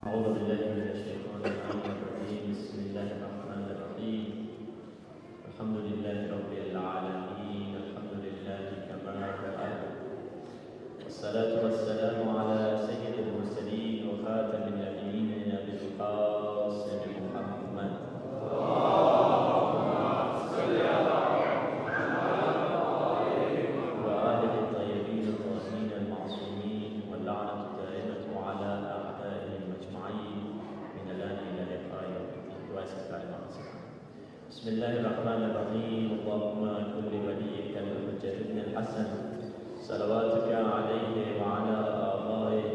أعوذ بالله من الشيطان الرجيم. بسم الله الرحمن الرحيم. الحمد لله رب العالمين. الحمد لله كما بدأ، والصلاة والسلام على سيد المرسلين وخاتم النبيين أبي القاسم محمد. وآله الطيبين الطاهرين المعصومين، واللعنة الدائمة على أعدائهم أجمعين من الآن إلى لقاء يوم الدين. بسم الله الرحمن الرحيم. اللهم كن لوليك الحجة بن الحسن صلواتك عليه وعلى آبائه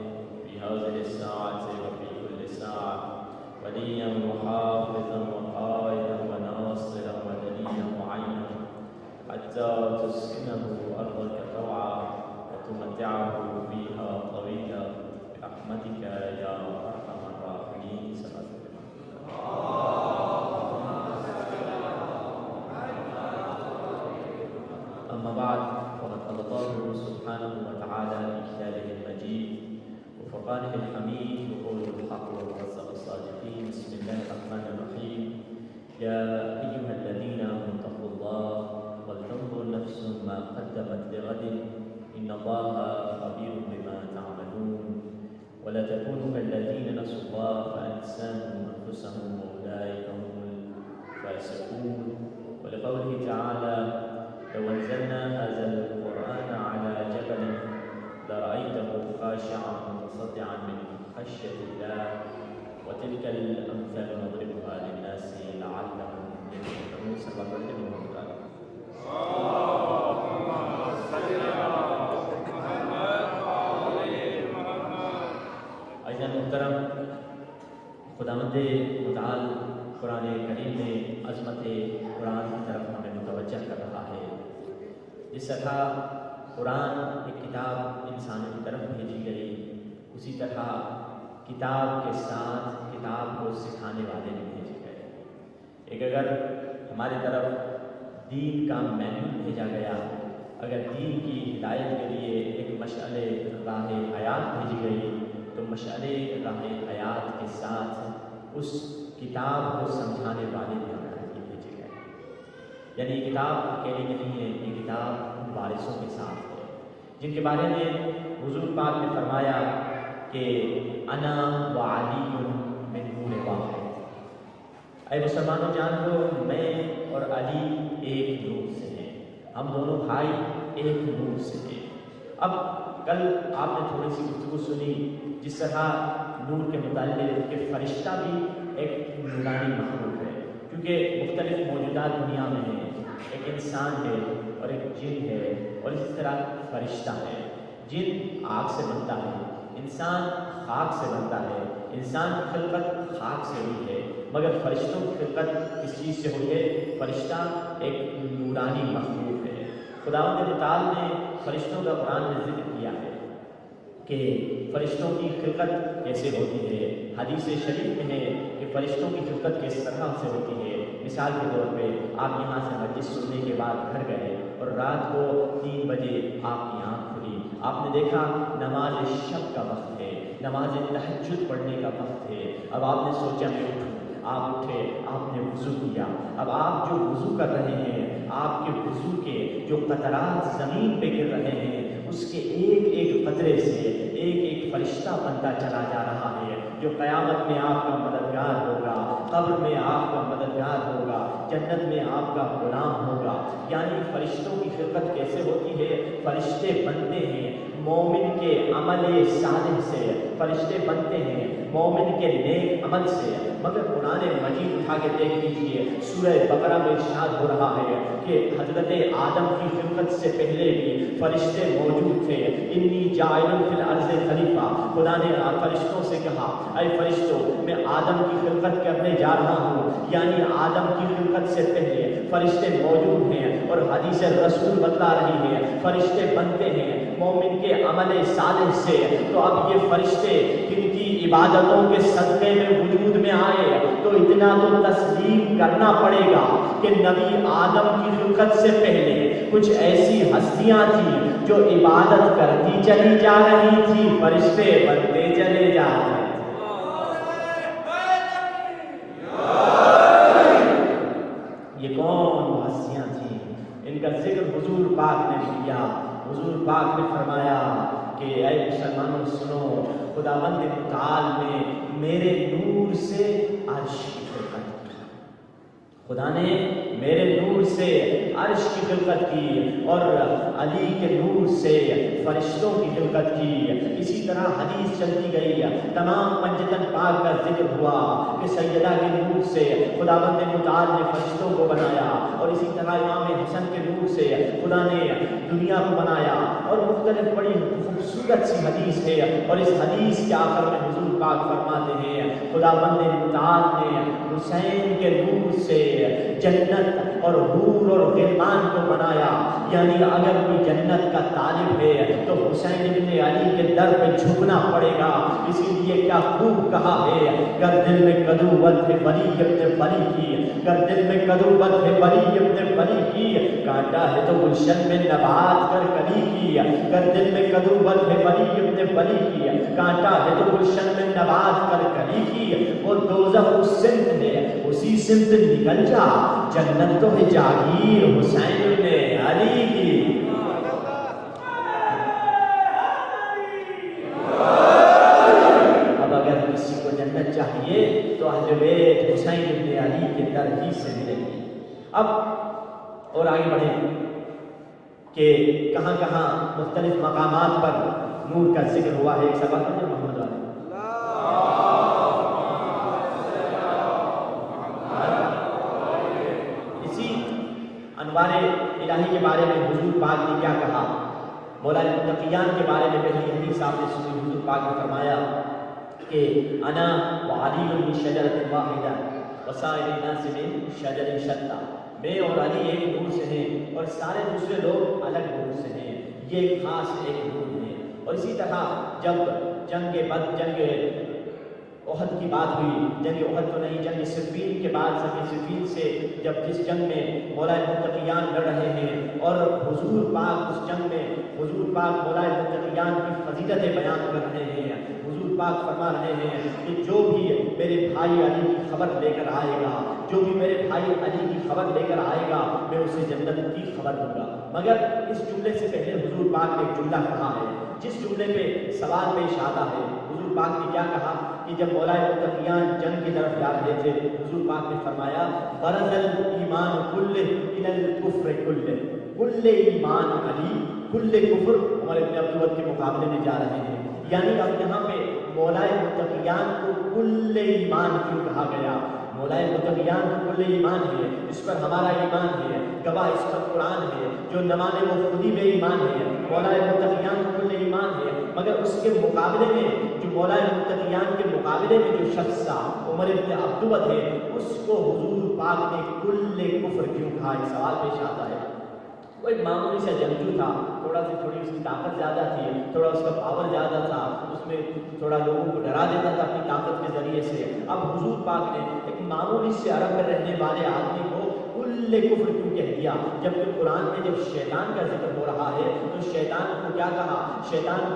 في هذه الساعة وفي كل ساعة وليا وحافظا وقائدا وناصرا ودليلا وعينا، حتى تسكنه أرضك طوعا وتمتعه فيها طويلا برحمتك يا أرحم الراحمين. أما بعد، فقد قال الله سبحانه وتعالى في كتابه المجيد وفرقانه الحميد وقوله الحق وهو الصادقين. بسم الله الرحمن الرحيم. يا أيها الذين آمنوا اتقوا الله ولتنظر نفس ما قدمت لغد إن الله خبير بما تعملون، ولا تكونوا كالذين نسوا الله فأنساهم أنفسهم وأولئك هم الفاسقون. ولقوله تعالى: لو أنزلنا هذا القرآن على جبل لرأيته خاشعا متصدعا من خشية الله. وتلك الأمثال نضربها للناس لعلهم يتفكرون. صلى الله عليه وسلم. عزیزان محترم، خداوند متعال قرآن کریم میں عظمت قرآن کی طرف ہمیں متوجہ کر رہا ہے. جس طرح قرآن ایک کتاب انسانوں کی طرف بھیجی گئی، اسی طرح کتاب کے ساتھ کتاب کو سکھانے والے بھی بھیجے گئے. ایک اگر ہماری طرف دین کا مینول بھیجا گیا، اگر دین کی ہدایت کے لیے ایک مشعل راہ حیات بھیجی گئی، تو مشعل راہ حیات کے ساتھ اس کتاب کو سمجھانے والے بھی ہمارے لیے بھیجے گئے. یعنی یہ کتاب اکیلی نہیں ہے، یہ کتاب ان وارثوں کے ساتھ ہے جن کے بارے میں حضور پاک نے فرمایا کہ انا وعلی من نور واحد. اے مسلمانوں، جان لو میں اور علی ایک نور سے ہیں، ہم دونوں بھائی ایک نور سے ہیں. اب کل آپ نے تھوڑی سی گفتگو سنی جس طرح نور کے متعلق کہ فرشتہ بھی ایک نورانی مخلوق ہے، کیونکہ مختلف موجودات دنیا میں ہیں. ایک انسان ہے اور ایک جن ہے، اور اسی طرح فرشتہ ہے. جن آگ سے بنتا ہے، انسان خاک سے بنتا ہے. انسان کی خلقت خاک سے ہوئی ہے، مگر فرشتوں کی خلقت کس چیز سے ہوئی ہے؟ فرشتہ ایک نورانی مخلوق ہے. خداوند متعال نے فرشتوں کا قرآن میں ذکر کیا ہے کہ فرشتوں کی خلقت کیسے ہوتی ہے. حدیث شریف میں ہے کہ فرشتوں کی خلقت کس طرح سے ہوتی ہے. مثال کے طور پہ آپ یہاں سے مجلس سننے کے بعد گھر گئے اور رات کو 3 بجے آپ کی آنکھ کھلی، آپ نے دیکھا نماز شب کا وقت ہے، نماز تہجد پڑھنے کا وقت ہے. اب آپ نے سوچا میں اٹھوں، آپ اٹھے، آپ نے وضو کیا. اب آپ جو وضو کر رہے ہیں، آپ کے وضو کے جو قطرات زمین پہ گر رہے ہیں، اس کے ایک ایک قطرے سے ایک ایک فرشتہ بنتا چلا جا رہا ہے، جو قیامت میں آپ کا مددگار ہوگا، قبر میں آپ کا مددگار ہوگا، جنت میں آپ کا غلام ہوگا. یعنی فرشتوں کی خلقت کیسے ہوتی ہے؟ فرشتے بنتے ہیں مومن کے عمل صالح سے، فرشتے بنتے ہیں مومن کے نیک عمل سے. مگر قرآن مجید اٹھا کے دیکھ لیجیے، سورہ بقرہ میں ارشاد ہو رہا ہے کہ حضرت آدم کی خلقت سے پہلے بھی فرشتے موجود تھے. انی جاعل فی الارض خلیفہ. خدا نے فرشتوں سے کہا، اے فرشتوں، میں آدم کی خلقت کرنے جا رہا ہوں. یعنی آدم کی خلقت سے پہلے فرشتے موجود ہیں، اور حدیث رسول بتلا رہی ہے فرشتے بنتے ہیں مومن کے عمل صالح سے. تو اب یہ فرشتے جن کی عبادتوں کے صدقے میں وجود میں آئے، تو اتنا تو تسلیم کرنا پڑے گا کہ نبی آدم کی خلقت سے پہلے کچھ ایسی ہستیاں تھیں جو عبادت کرتی چلی جا رہی تھی، فرشتے بنتے چلے جا رہے تھے. کا ذکر حضور پاک نے کیا. حضور پاک نے فرمایا کہ اے مسلمانوں سنو، خداوند متعال نے میرے نور سے عرش کی خلقت کی. خدا نے میرے نور سے عرش کی خلقت کی اور علی کے نور سے فرشتوں کی خلقت کی. اسی طرح حدیث چلتی گئی، تمام پنجتن پاک کا ذکر ہوا کہ سیدہ کے نور سے خداوند متعال نے فرشتوں کو بنایا، اور اسی طرح امام حسن کے نور سے خدا نے دنیا کو بنایا. اور مختلف بڑی خوبصورت سی حدیث ہے، اور اس حدیث کے آخر میں حضور پاک فرماتے ہیں خداوند متعال نے حسین کے نور سے جنت اور حور اور غلمان کو بنایا. یعنی اگر کوئی جنت کا طالب ہے تو حسین ابن علی کے در پہ جھکنا پڑے گا. اسی لیے کیا خوب کہا ہے، گر دل میں قدوت ہے ولی ابن ولی کی، گر دل میں قدوت ہے ولی ابن ولی کی، کانٹا ہے تو گلشن میں نبات کر کلی کی. گر دل میں قدوت ہے ولی ابن ولی کی، کانٹا ہے تو گلشن میں نبات کر کلی کی. وہ دوزخ اس سمت ہے اسی سمت نکل جا، جنت تو ہے جاگیر حسین ابن علی کی. اب اگر کسی کو جنت چاہیے تو اہل بیت حسین ابن علی کے در ہی سے ملے گی. اب اور آگے بڑھیں کہ کہاں کہاں مختلف مقامات پر نور کا ذکر ہوا ہے. ایک سبق ہے محمد علی انوار الہی کے بارے میں حضور پاک نے کیا کہا. مولا المتقیان کے بارے میں پہلی حدیث آپ نے سنی. حضور پاک نے فرمایا کہ انا وعلی من شجرۃ واحدہ وسائر الناس من شجر شتیٰ. میں اور علی ایک نور سے ہیں اور سارے دوسرے لوگ الگ نور سے ہیں. یہ ایک خاص ایک نور ہے. اور اسی طرح جب جنگ احد کی بات ہوئی، جنگ احد تو نہیں، جنگ صفین کے بعد صفین سے جب جس جنگ میں مولا المتقیان لڑ رہے ہیں اور حضور پاک اس جنگ میں حضور پاک مولا المتقیان کی فضیلتیں بیان کر رہے ہیں. حضور پاک فرما رہے ہیں کہ جو بھی میرے بھائی علی کی خبر لے کر آئے گا، جو بھی میرے بھائی علی کی خبر لے کر آئے گا، میں اسے جنت کی خبر دوں گا. مگر اس جملے سے پہلے حضور پاک نے ایک جملہ کہا ہے جس جملے پہ سوال پیش آتا ہے. حضور پاک نے کیا کہا کہ جب مولا المتقیان جنگ کی طرف جا رہے تھے، حضور پاک نے فرمایا برز الایمان کلہ الی الکفر کلہ. کل ایمان علی، کل کفر عمر بن عبدالود کے مقابلے میں جا رہے ہیں. یعنی اب یہاں پہ مولا المتقیان کو کل ایمان کیوں کہا گیا؟ مولا المتقیان کو کل ایمان ہے، اس پر ہمارا ایمان ہے، گواہ اس پر قرآن ہے، جو نہ مانے وہ خود ہی بے ایمان ہے. مولا المتقیان کو کل ایمان ہے، مگر اس کے مقابلے میں جو مولا المتقیان کے مقابلے میں جو شخص تھا عمر بن عبدالود ہے، اس کو حضور پاک نے کل کفر کیوں کہا؟ ایک سوال پیش آتا ہے. وہ ایک معمولی سا جنگجو تھا، تھوڑی اس کی طاقت زیادہ تھی، تھوڑا اس کا پاور زیادہ تھا، اس میں تھوڑا لوگوں کو ڈرا دیتا تھا اپنی طاقت کے ذریعے سے. اب حضور پاک نے ایک معمولی سے عرب میں رہنے والے آدمی کو کل کفر کیوں کہہ دیا؟ جبکہ قرآن میں جب شیطان کا ذکر ہو رہا ہے تو شیطان کو کیا کہا؟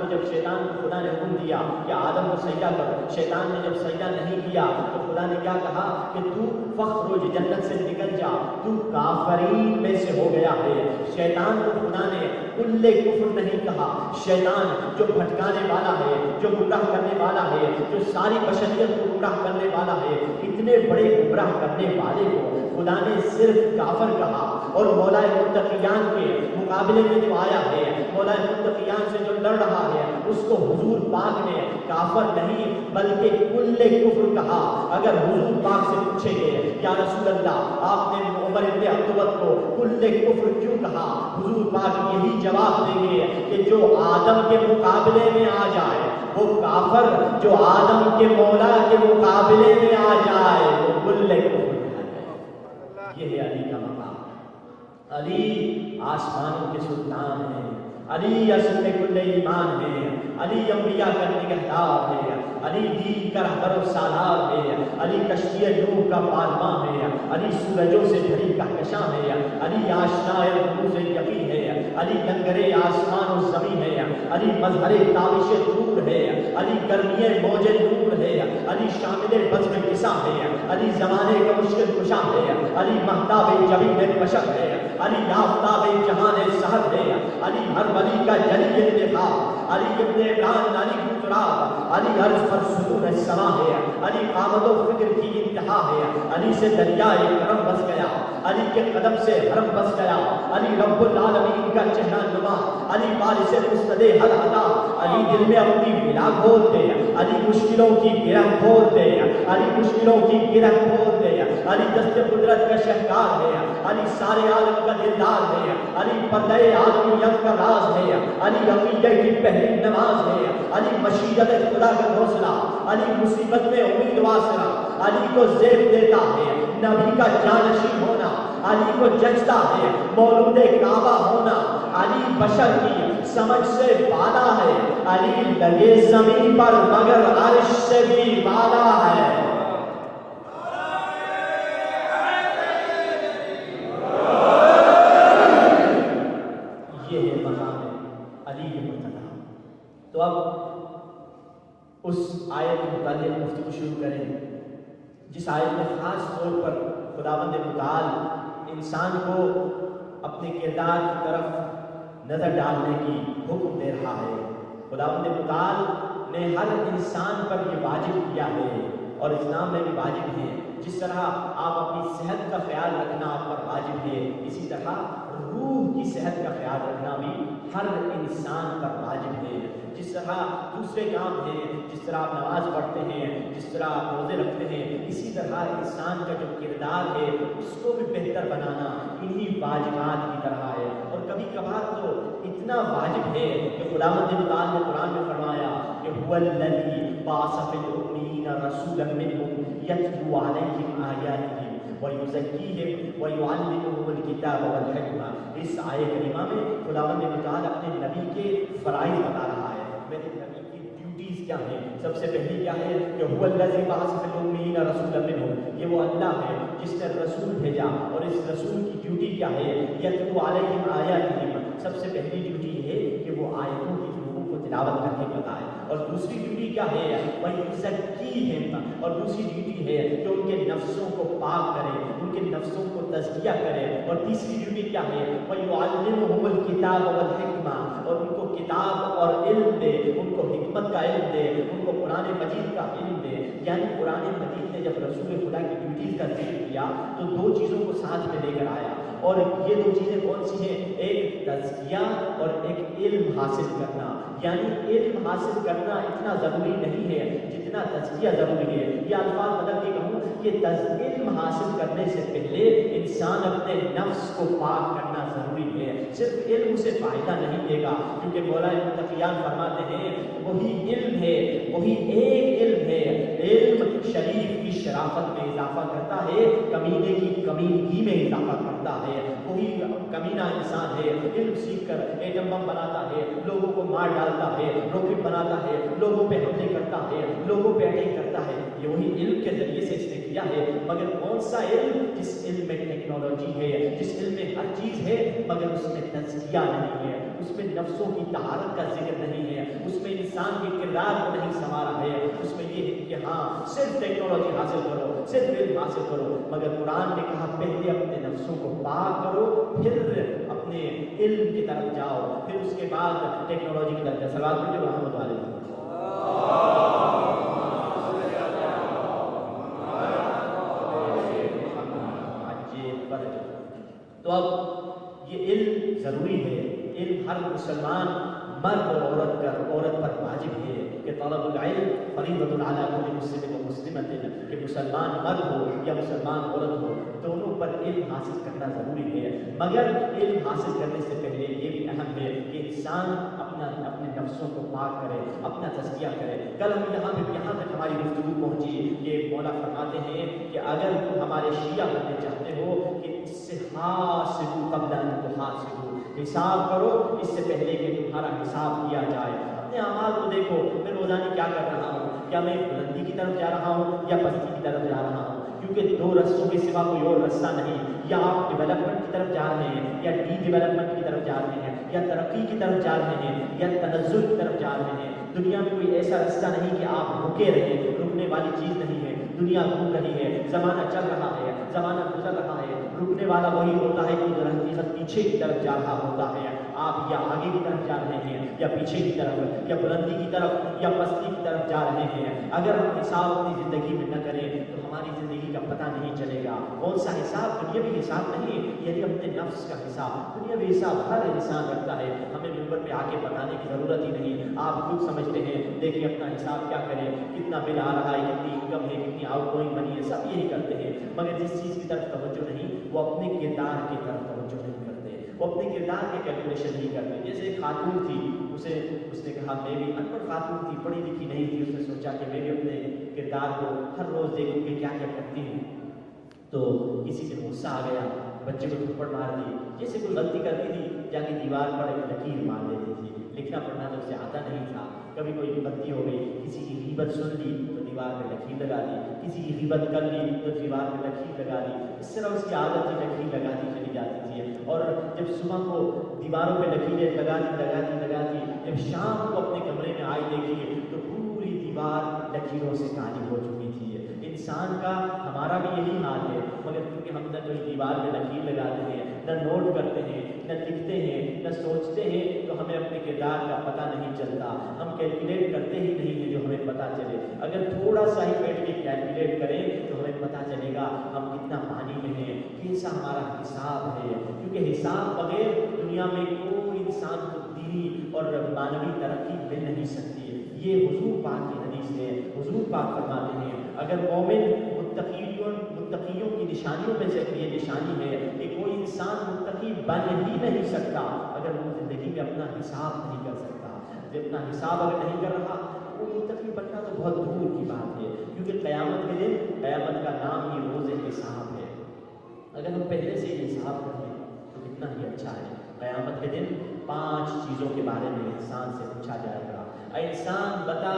جب شیطان کو خدا نے حکم دیا کہ آدم کو سجدہ کر، شیطان نے جب سجدہ نہیں کیا تو خدا نے کیا کہا کہ تو فخرج، جنت سے نکل جا، تو کافرین میں سے ہو گیا ہے. شیطان کو خدا نے کل کفر نہیں کہا. شیطان جو بھٹکانے والا ہے، جو گمراہ کرنے والا ہے، جو ساری بشریت کو گمراہ کرنے والا ہے، اتنے بڑے گمراہ کرنے والے کو خدا نے صرف کافر کہا. اور مولا المتقیان کے مقابلے میں جو آیا ہے، مولا المتقیان سے جو لڑ رہا ہے، اس کو حضور پاک نے کافر نہیں بلکہ کل کفر کہا. اگر حضور پاک سے پوچھے گئے یا رسول اللہ آپ نے عمر بن عبدالود کو کل کفر کیوں کہا، حضور پاک یہی جواب دیں گے کہ جو آدم کے مقابلے میں آ جائے وہ کافر، جو آدم کے مولا کے مقابلے میں آ جائے وہ کل کفر. یہ ہے علی کا مقام. علی آسمانوں کے سلطان ہیں، علی اصل میں کل ایمان ہے، علی انبیاء کا نگہدار ہے، علی دین کا رہبر و سالار ہے، علی کشتی نوح کا پالواں ہے، علی سورجوں سے بھری کہکشاں ہے، علی آشنا روز یقین ہے، علی لنگر آسمان و زمین ہے، علی مظہر تابش دور ہے، علی گرمی موج نور ہے، علی شامل بزم کسا ہے، علی زمانے کا مشکل کشا ہے، علی مہتاب جبین بشر ہے، علی آفتاب جہان سحر ہے، علی ہر ولی کا جلی انتخاب، علی ابن عمران، علی تراب، علی عرض پر ستون السما ہے، علی قامت و فکر کی انتہا ہے، علی سے دریائے کرم بس گیا، علی کے قدم سے حرم بس گیا، علی رب العالمین کا چہرہ نما، علی وارث مستد حل عطا، علی دل میں اپنی بلا کھول دے، علی مشکلوں کی گرہ کھول دے، علی مشکلوں کی گرہ کھول دے، علی دست قدرت کا شہکار ہے، علی سارے عالم کا دلدار ہے، علی پردہ عالمیت کا راز ہے، علی عقیدہ کی پہلی نماز ہے، علی مشیت خدا کا حوصلہ، علی مصیبت میں امید واسرہ، علی کو زیب دیتا ہے نبی کا جانشین ہونا، علی کو جچتا ہے مولود کعبہ ہونا، علی بشر کی سمجھ سے بالا ہے، علی لگے زمین پر مگر عرش سے بھی بالا ہے۔ یہ ہے مقام علی مرتضیٰ۔ تو اب اس آیت متعلق گفتگو شروع کریں، جس آیت میں خاص طور پر خداوند متعال انسان کو اپنے کردار کی طرف نظر ڈالنے کی حکم دے رہا ہے۔ خداوند متعال نے ہر انسان پر یہ واجب کیا ہے اور اسلام میں بھی واجب ہے۔ جس طرح آپ اپنی صحت کا خیال رکھنا آپ پر واجب ہے، اسی طرح روح کی صحت کا خیال رکھنا بھی ہر انسان پر واجب ہے۔ جس طرح دوسرے کام ہیں، جس طرح آپ نماز پڑھتے ہیں، جس طرح آپ روزے رکھتے ہیں، اسی طرح انسان کا جو کردار ہے اس کو بھی بہتر بنانا انہی واجبات کی طرح ہے۔ اور کبھی کبھار تو اتنا واجب ہے کہ خداوند متعال نے قرآن میں فرمایا کہ هو الذی بعث فی الامین رسولا منہم یتلو علیہم آیاتہ وَيُزَكِّيهِمْ وَيُعَلِّمُهُمُ الْكِتَابَ وَالْحِکْمَةَ۔ اس آیت کریمہ میں خداوند متعال اپنے نبی کے فرائض بتا رہا ہے، میرے نبی کی ڈیوٹیز کیا ہیں۔ سب سے پہلی کیا ہے کہ هُوَ الَّذِي بَعَثَ فِي الْأُمِّيِّينَ رَسُولًا مِّنْهُمْ، یہ وہ اللہ ہے جس نے رسول بھیجا، اور اس رسول کی ڈیوٹی کیا ہے؟ یَتْلُو عَلَيْهِمْ آیَاتِهِ، سب سے پہلی ڈیوٹی ہے کہ وہ آیتوں کی لوگوں کو تلاوت کر کے بتائے۔ اور دوسری ڈیوٹی کیا ہے؟ وَيُزَكِّيهِمْ، اور دوسری ڈیوٹی ہے کہ ان کے نفسوں کو پاک کرے، ان کے نفسوں کو تزکیہ کرے۔ اور تیسری ڈیوٹی کیا ہے؟ وَيُعَلِّمُهُمُ الْكِتَابَ وَالْحِکْمَةَ، اور ان کو کتاب اور علم دے، ان کو حکمت کا علم دے، ان کو قرآن مجید کا علم دے۔ یعنی قرآن مجید نے جب رسول خدا کی ڈیوٹیز کا ذکر کیا تو دو چیزوں کو ساتھ میں لے کر آیا، اور یہ دو چیزیں کون سی ہیں؟ ایک تزکیہ اور ایک علم حاصل کرنا۔ یعنی علم حاصل کرنا اتنا ضروری نہیں ہے جتنا تزکیہ ضروری ہے۔ یہ الفاظ بدل کے کہوں کہ علم حاصل کرنے سے پہلے انسان اپنے نفس کو پاک کرنا ضروری ہے۔ صرف علم اسے فائدہ نہیں دے گا، کیونکہ مولا متقیان فرماتے ہیں وہی علم ہے، وہی ایک علم ہے، علم شریف کی شرافت میں اضافہ کرتا ہے، کمینے کی کمینگی میں اضافہ کرتا ہے۔ وہی کمینہ انسان ہے، علم سیکھ کر ایٹم بم بناتا ہے، لوگوں کو مار ڈالتا ہے، راکٹ بناتا ہے، لوگوں پہ حملے کرتا ہے، لوگوں پہ اٹیک کرتا ہے۔ یہ وہی علم کے ذریعے سے اس نے کیا ہے۔ مگر کون سا علم؟ جس علم میں ٹیکنالوجی ہے، جس علم میں ہر چیز ہے، مگر اس میں تزکیہ نہیں ہے، اس میں نفسوں کی طہارت کا ذکر نہیں ہے، اس میں انسان کے کردار کو نہیں سنوارا ہے۔ اس میں یہ ہے کہ ہاں صرف ٹیکنالوجی حاصل کرو، صرف علم حاصل کرو، مگر قرآن نے کہا پہلے اپنے نفسوں کو پاک کرو، پھر اپنے علم کی طرف جاؤ، پھر اس کے بعد ٹیکنالوجی کی طرف جاؤ۔ سوال پوچھے محمد والے تو اب یہ علم ضروری ہے۔ علم ہر مسلمان مرد اور عورت پر واجب ہے کہ طلب العلم فریضۃ علی کل مسلم و مسلمۃ، کہ مسلمان مرد ہو یا مسلمان عورت ہو، دونوں پر علم حاصل کرنا ضروری ہے۔ مگر علم حاصل کرنے سے پہلے یہ بھی بھی اہم ہے کہ انسان اپنے نفسوں کو پاک کرے، اپنا تزکیہ کرے۔ کل ہم یہاں تک ہماری گفتگو پہنچی کہ مولا فرماتے ہیں کہ اگر تم ہمارے شیعہ بننا چاہتے ہو کہ اس سے حاسبوا قبل ان تحاسبوا، حساب کرو اس سے پہلے کہ تمہارا حساب کیا جائے۔ اپنے اعمال کو دیکھو، میں روزانہ کیا کر رہا ہوں، کیا میں بلندی کی طرف جا رہا ہوں یا پستی کی طرف جا رہا ہوں؟ کیونکہ دو رستوں کے سوا کوئی اور رستہ نہیں، یا آپ ڈیولپمنٹ کی طرف جا رہے ہیں یا ڈی ڈیولپمنٹ کی طرف جا رہے ہیں، یا ترقی کی طرف جا رہے ہیں یا تنزل کی طرف جا رہے ہیں۔ دنیا میں کوئی ایسا رستہ نہیں کہ آپ رکے رہیں، رکنے والی چیز نہیں ہے۔ دنیا گھوم رہی ہے، زمانہ چل رہا ہے، زمانہ گزر رہا ہے، رکنے والا وہی ہوتا ہے کہ جو حقیقت پیچھے کی طرف جا رہا ہوتا ہے۔ آپ یا آگے کی طرف جا رہے ہیں یا پیچھے کی طرف، یا بلندی کی طرف یا پستی کی طرف جا رہے ہیں۔ اگر ہم حساب اپنی زندگی میں نہ کریں تو ہماری زندگی کا پتہ نہیں چلے گا۔ کون سا حساب؟ دنیاوی حساب نہیں، یعنی اپنے نفس کا حساب۔ دنیاوی حساب ہر انسان رکھتا ہے، ہمیں منبر پہ آ کے بتانے کی ضرورت ہی نہیں۔ آپ خود سمجھتے ہیں، دیکھیں اپنا حساب کیا کریں، کتنا بل آ رہا ہے، کتنی انکم ہے، کتنی آؤٹ گوئنگ منی ہے، سب یہی کرتے ہیں۔ مگر جس چیز کی طرف توجہ نہیں، وہ اپنے کردار کی طرف توجہ نہیں کرتے، وہ اپنے کردار کی کیلکولیشن نہیں کرتے۔ جیسے ایک خاتون تھی، اس نے کہا میں بھی ان پڑھ خاتون تھی، پڑھی لکھی نہیں تھی، اس نے سوچا کہ میں بھی اپنے کردار کو ہر روز دیکھوں کہ کیا کیا کرتی ہوں۔ تو کسی سے غصہ آ گیا، بچے کو تھپڑ مار دی۔ جیسے کوئی غلطی کرتی تھی جا کے دیوار پر ایک لکیر مار دیتی تھی۔ لکھنا پڑھنا تو اسے آتا نہیں تھا۔ کبھی کوئی غلطی ہو گئی، کسی کی غیبت سن لی تو دیوار پہ لکیر لگا دی، کسی کی غیبت کر لی تو دیوار پہ لکیر لگا دی۔ اس طرح اس کی عادت تھی، لکیر لگاتی چلی جاتی تھی۔ اور جب صبح کو دیواروں پہ لکیریں لگاتی، جب شام کو اپنے کمرے میں آئی دیکھی تو پوری دیوار لکیروں سے کالی ہو چکی تھی۔ انسان کا ہمارا بھی یہی حال ہے، مگر کیونکہ ہم نہ کوئی دیوار میں لکیر لگاتے ہیں، نہ نوٹ کرتے ہیں، نہ لکھتے ہیں، نہ سوچتے ہیں، تو ہمیں اپنے کردار کا پتہ نہیں چلتا۔ ہم کیلکولیٹ کرتے ہی نہیں ہیں جو ہمیں پتہ چلے۔ اگر تھوڑا سا ہی بیٹھ کے کیلکولیٹ کریں تو ہمیں پتہ چلے گا ہم کتنا پانی میں ہیں، کیسا ہمارا حساب ہے۔ کیونکہ حساب بغیر دنیا میں کوئی انسان کو دینی اور معنوی ترقی مل نہیں سکتی۔ یہ حضور پاک کی حدیث ہے۔ حضور پاک فرماتے ہیں اگر مومن متقیوں کی نشانیوں میں سے یہ نشانی ہے کہ کوئی انسان متقی بن ہی نہیں سکتا اگر وہ زندگی میں اپنا حساب نہیں کر سکتا۔ اپنا حساب اگر نہیں کر رہا، وہ متقی بننا تو بہت دور کی بات ہے، کیونکہ قیامت کے دن، قیامت کا نام ہی روز حساب ہے۔ اگر ہم پہلے سے یہ حساب کر لیں تو کتنا ہی اچھا ہے۔ قیامت کے دن 5 چیزوں کے بارے میں انسان سے پوچھا جائے گا۔ اے انسان بتا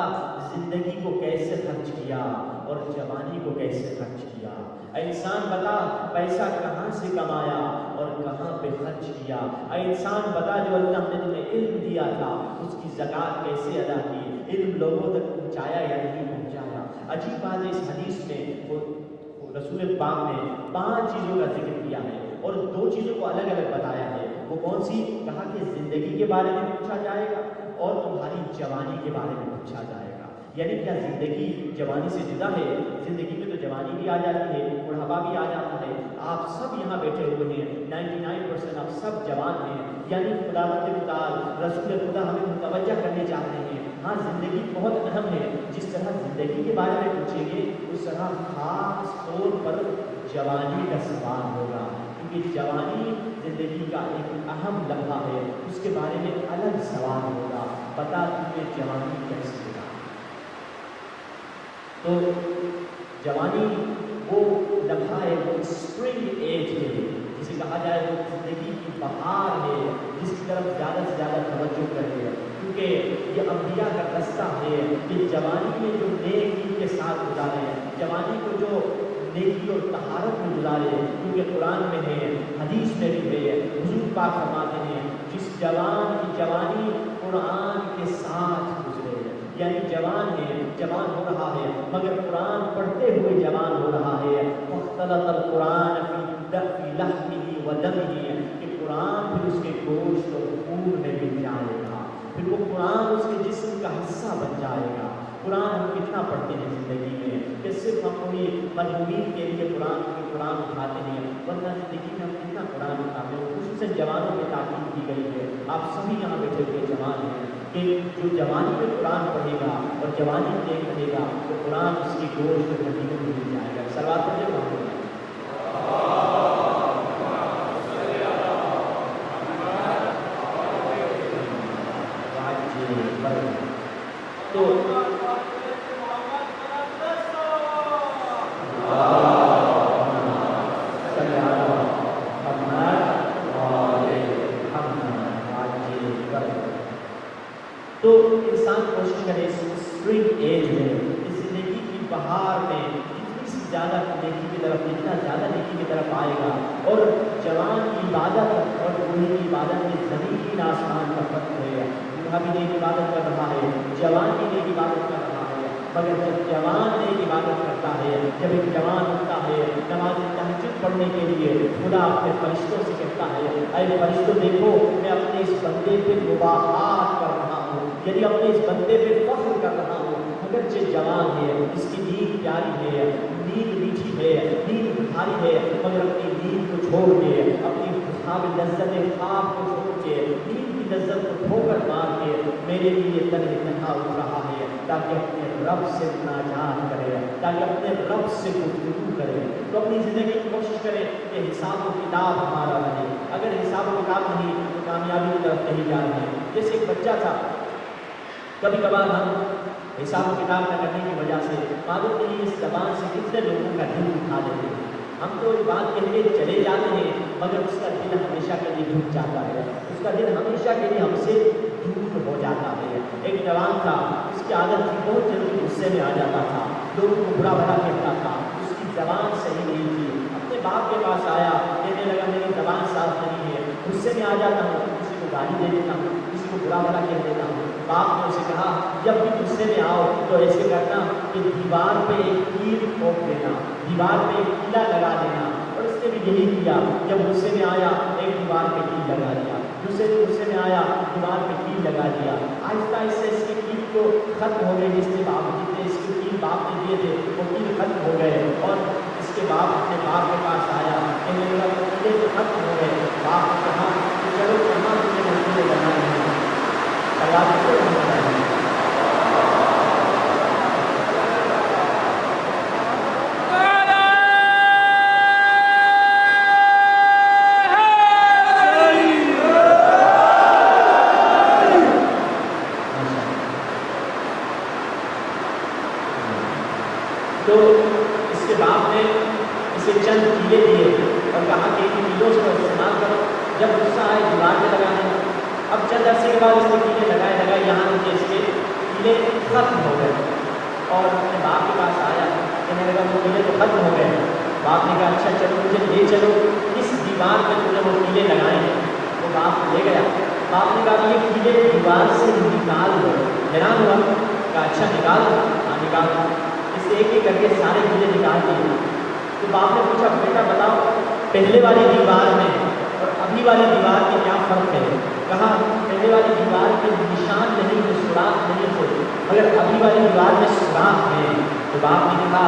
زندگی کو کیسے خرچ کیا اور جوانی کو کیسے خرچ کیا؟ اے انسان بتا پیسہ کہاں سے کمایا اور کہاں پہ خرچ کیا؟ اے انسان بتا جو اللہ نے تمہیں علم دیا تھا اس کی زکوٰۃ کیسے ادا کی؟ علم لوگوں تک پہنچایا یا نہیں پہنچایا؟ عجیب بات ہے، اس حدیث میں رسول پاک نے 5 چیزوں کا ذکر کیا ہے اور 2 چیزوں کو الگ الگ بتایا ہے۔ وہ کون سی؟ کہا کہ زندگی کے بارے میں پوچھا جائے گا اور تمہاری جوانی کے بارے میں پوچھا جائے گا۔ یعنی کیا زندگی جوانی سے جدا ہے؟ زندگی میں تو جوانی بھی آ جاتی ہے، بڑھاپا بھی آ جاتا ہے۔ آپ سب یہاں بیٹھے ہوئے ہیں، 99% آپ سب جوان ہیں، یعنی خدا متعال رسول خدا ہمیں متوجہ کرنے چاہتے ہیں۔ ہاں زندگی بہت اہم ہے، جس طرح زندگی کے بارے میں پوچھیں گے اس طرح خاص طور پر جوانی کا سوال ہوگا، کیونکہ جوانی زندگی کا ایک اہم لمحہ ہے، اس کے بارے میں الگ سوال ہوگا۔ بتا تمہیں جوانی کیسے ہوگا؟ تو جوانی وہ لمحہ ہے، وہ اسپرنگ ایج ہے، جسے کہا جائے وہ زندگی کی بہار ہے، جس کی طرف زیادہ سے زیادہ توجہ کرے، کیونکہ یہ انبیاء کا رستہ ہے کہ جوانی میں جو نیکی کے ساتھ گزارے، جوانی کو جو نیکی اور طہارت میں گزارے، کیونکہ قرآن میں ہے، حدیث میں بھی ہے، حضور پاک فرماتے ہیں جس جوان کی جوانی قرآن کے ساتھ گزرے، یعنی جوان ہے، جوان ہو رہا ہے مگر قرآن پڑھتے ہوئے جوان ہو رہا ہے۔ فاختلط القرآن فی لحمہ و دمہ، کہ قرآن پھر اس کے گوشت اور خون میں مل جائے گا، پھر وہ قرآن اس کے جسم کا حصہ بن جائے گا۔ قرآن ہم کتنا پڑھتے ہیں زندگی میں کہ صرف ہم کوئی مجموعین کے لیے قرآن اٹھاتے ہیں، ورنہ زندگی میں ہم کتنا قرآن اٹھاتے ہیں۔ خصوصاً جوانوں پہ تاکید کی گئی ہے، آپ سبھی یہاں بیٹھے ہوئے جوان ہیں، کہ جو جوانی میں قرآن پڑھے گا اور جوانی دیکھ رہے گا تو قرآن اس کی گوشت اور ہڈی میں مل جائے گا۔ صلوات پڑھیں محمد۔ تو تو انسان کوشش کرے اس اسپرنگ ایج میں، اس زندگی کی بہار میں جتنی سی زیادہ نیکی کی طرف، جتنا زیادہ نیکی کی طرف آئے گا، اور جوان کی عبادت اور بوڑھے کی عبادت میں زمین آسمان کا فرق ہے۔ بوڑھا بھی نیک عبادت کر رہا ہے، جوان بھی نیک عبادت کر رہا ہے، مگر جب جوان نیک عبادت کرتا ہے، جب ایک جوان اٹھتا ہے نماز تہجد پڑھنے کے لیے، خدا اپنے فرشتوں سے کہتا ہے اے فرشتوں دیکھو میں اپنے اس بندے پہ مباحات کر رہا ہوں، یعنی اپنے اس بندے پہ فخر کر رہا ہوں، اگرچہ جوان ہے، اس کی نیند پیاری ہے، نیند میٹھی ہے، نیند بھاری ہے، مگر اپنی نیند کو چھوڑ کے، اپنی خواب لذت خواب کو چھوڑ کے، نیند کی لذت کو ٹھوکر مار کے میرے لیے تنہا اٹھ رہا ہے، تاکہ اپنے رب سے مناجات کرے، تاکہ اپنے رب سے گفتگو کرے۔ تو اپنی زندگی کی کوشش کرے کہ حساب و کتاب ہمارا رہے، اگر حساب و کتاب نہیں تو کامیابی کی طرف نہیں جا رہے ہیں۔ جیسے ایک بچہ تھا، کبھی کبھار ہم حساب و کتاب نہ کرنے کی وجہ سے معلوم نہیں اس زبان سے کتنے لوگوں کا دل دکھا دیتے ہیں۔ ہم تو ایک بات کہہ کے چلے جاتے ہیں، مگر اس کا دل ہمیشہ کے لیے جھک جاتا ہے، اس کا دل ہمیشہ کے لیے ہم سے دور ہو جاتا ہے۔ ایک جوان تھا، اس کی عادت تھی بہت جلدی غصے میں آ جاتا تھا، لوگوں کو برا بھلا کہتا تھا، اس کی زبان صحیح نہیں تھی۔ اپنے باپ کے پاس آیا، کہنے لگا میری زبان صاف نہیں ہے، غصے میں آ جاتا ہوں، کسی کو گالی دے دیتا ہوں، کسی کو برا بھلا کہہ دیتا ہوں۔ باپ نے اسے کہا جب بھی غصے میں آؤ تو ایسے کرنا کہ دیوار پہ ایک تیر ٹھوک دینا، دیوار پہ ایک کیلا لگا دینا۔ اور اس نے بھی یہی کیا، جب غصے میں آیا ایک دیوار پہ کیل لگا دیا، دوسرے غصے میں آیا دیوار پہ کیل لگا دیا۔ آہستہ آہستہ اس کی کیل تو ختم ہو گئی، جس نے باپ جتنے اس کی کیل باپ نے دیے تھے وہ کیل ختم ہو گئے، اور اس کے باپ اپنے باپ کے پاس آیا، کہنے لگا کیلے تو ختم ہو گئے۔ باپ نے کہا کہ چلو کہاں تمہیں مشکلیں لگانا ہے، تو اس کے باپ نے اسے چند کیلے دیے اور کہا کہ ان کیلوں کو استعمال کرو، جب غصہ آئے دیوار پہ لگانے۔ اب چند عرصے کے بعد اس نے کیلے لگائے، یہاں مجھے اس کے کیلے ختم ہو گئے، اور اپنے باپ کے پاس آیا، کہنے لگا وہ کیلے تو ختم ہو گئے۔ باپ نے کہا اچھا چلو مجھے لے چلو اس دیوار پہ تم نے وہ کیلے لگائے ہیں۔ وہ باپ لے گیا، باپ نے کہا یہ کیلے دیوار سے نکال دو۔ حیران ہوا، کہا اچھا نکال دو، ہاں نکال دو۔ اس ایک ایک کر کے سارے کیلے نکال دیے۔ تو باپ نے پوچھا بیٹا بتاؤ پہلے والی دیوار میں اور ابھی والی دیوار میں کیا فرق ہے؟ کہا پہلے والی دیوار کے نشان نہیں تھے، سوراخ نہیں تھے، مگر ابھی والی دیوار میں سوراخ ہے۔ تو باپ نے کہا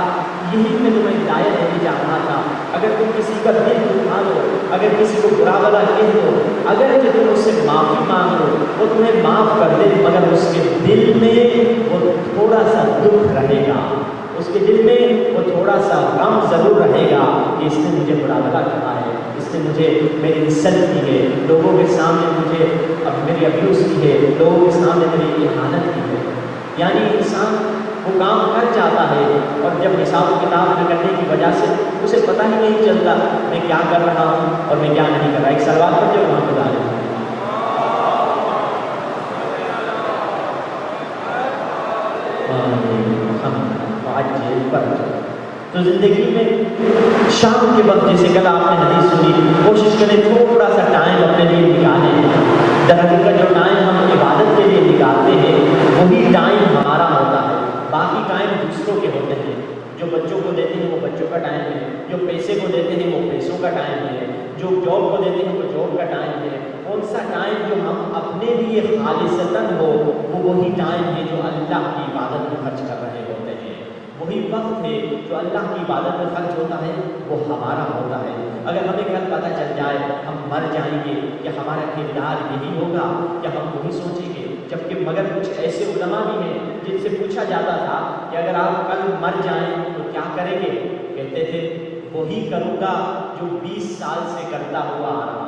یہی میں تمہیں ہدایت دینے جا رہا تھا، اگر تم کسی کا دل دکھا دو، اگر کسی کو برا بھلا کہہ دو، اگر تم اس سے معافی مانگ لو وہ تمہیں معاف کر دے، مگر اس کے دل میں وہ تھوڑا سا دکھ رہے گا، اس کے دل میں وہ تھوڑا سا غم ضرور رہے گا کہ اس نے مجھے برا بھلا کہا ہے، اس نے مجھے میری عزت کی ہے، لوگوں کے سامنے مجھے اب میری ابیوز کی ہے، لوگوں کے سامنے میری اہانت کی ہے۔ یعنی انسان وہ کام کر جاتا ہے اور جب حساب و کتاب نہ کرنے کی وجہ سے اسے پتہ ہی نہیں چلتا میں کیا کر رہا ہوں اور میں کیا نہیں کر رہا۔ ایک سلوات پر جو وہاں خدا ہے تو زندگی میں شام کے وقت جیسے کل آپ نے حدیث سنی، کوشش کریں تھوڑا سا ٹائم اپنے لیے نکالیں۔ درحقیقت جو ٹائم ہم عبادت کے لیے نکالتے ہیں وہی ٹائم ہمارا ہوتا ہے، باقی ٹائم دوسروں کے ہوتے ہیں۔ جو بچوں کو دیتے ہیں وہ بچوں کا ٹائم ہے، جو پیسے کو دیتے ہیں وہ پیسوں کا ٹائم ہے، جو جاب کو دیتے ہیں وہ جاب کا ٹائم ہے۔ کون سا ٹائم جو ہم اپنے لیے خالصتاً ہو وہ وہی ٹائم ہے جو اللہ کی عبادت میں خرچ کر رہے ہوتے ہیں، وہی وقت ہے جو اللہ کی عبادت میں خرچ ہوتا ہے وہ ہمارا ہوتا ہے۔ اگر ہمیں کل پتہ چل جائے ہم مر جائیں گے یا ہمارا کردار یہی ہوگا یا ہم وہی سوچیں گے، جبکہ مگر کچھ ایسے علماء بھی ہیں جن سے پوچھا جاتا تھا کہ اگر آپ کل مر جائیں تو کیا کریں گے؟ کہتے تھے وہی کروں گا جو 20 سال سے کرتا ہوا آ رہا۔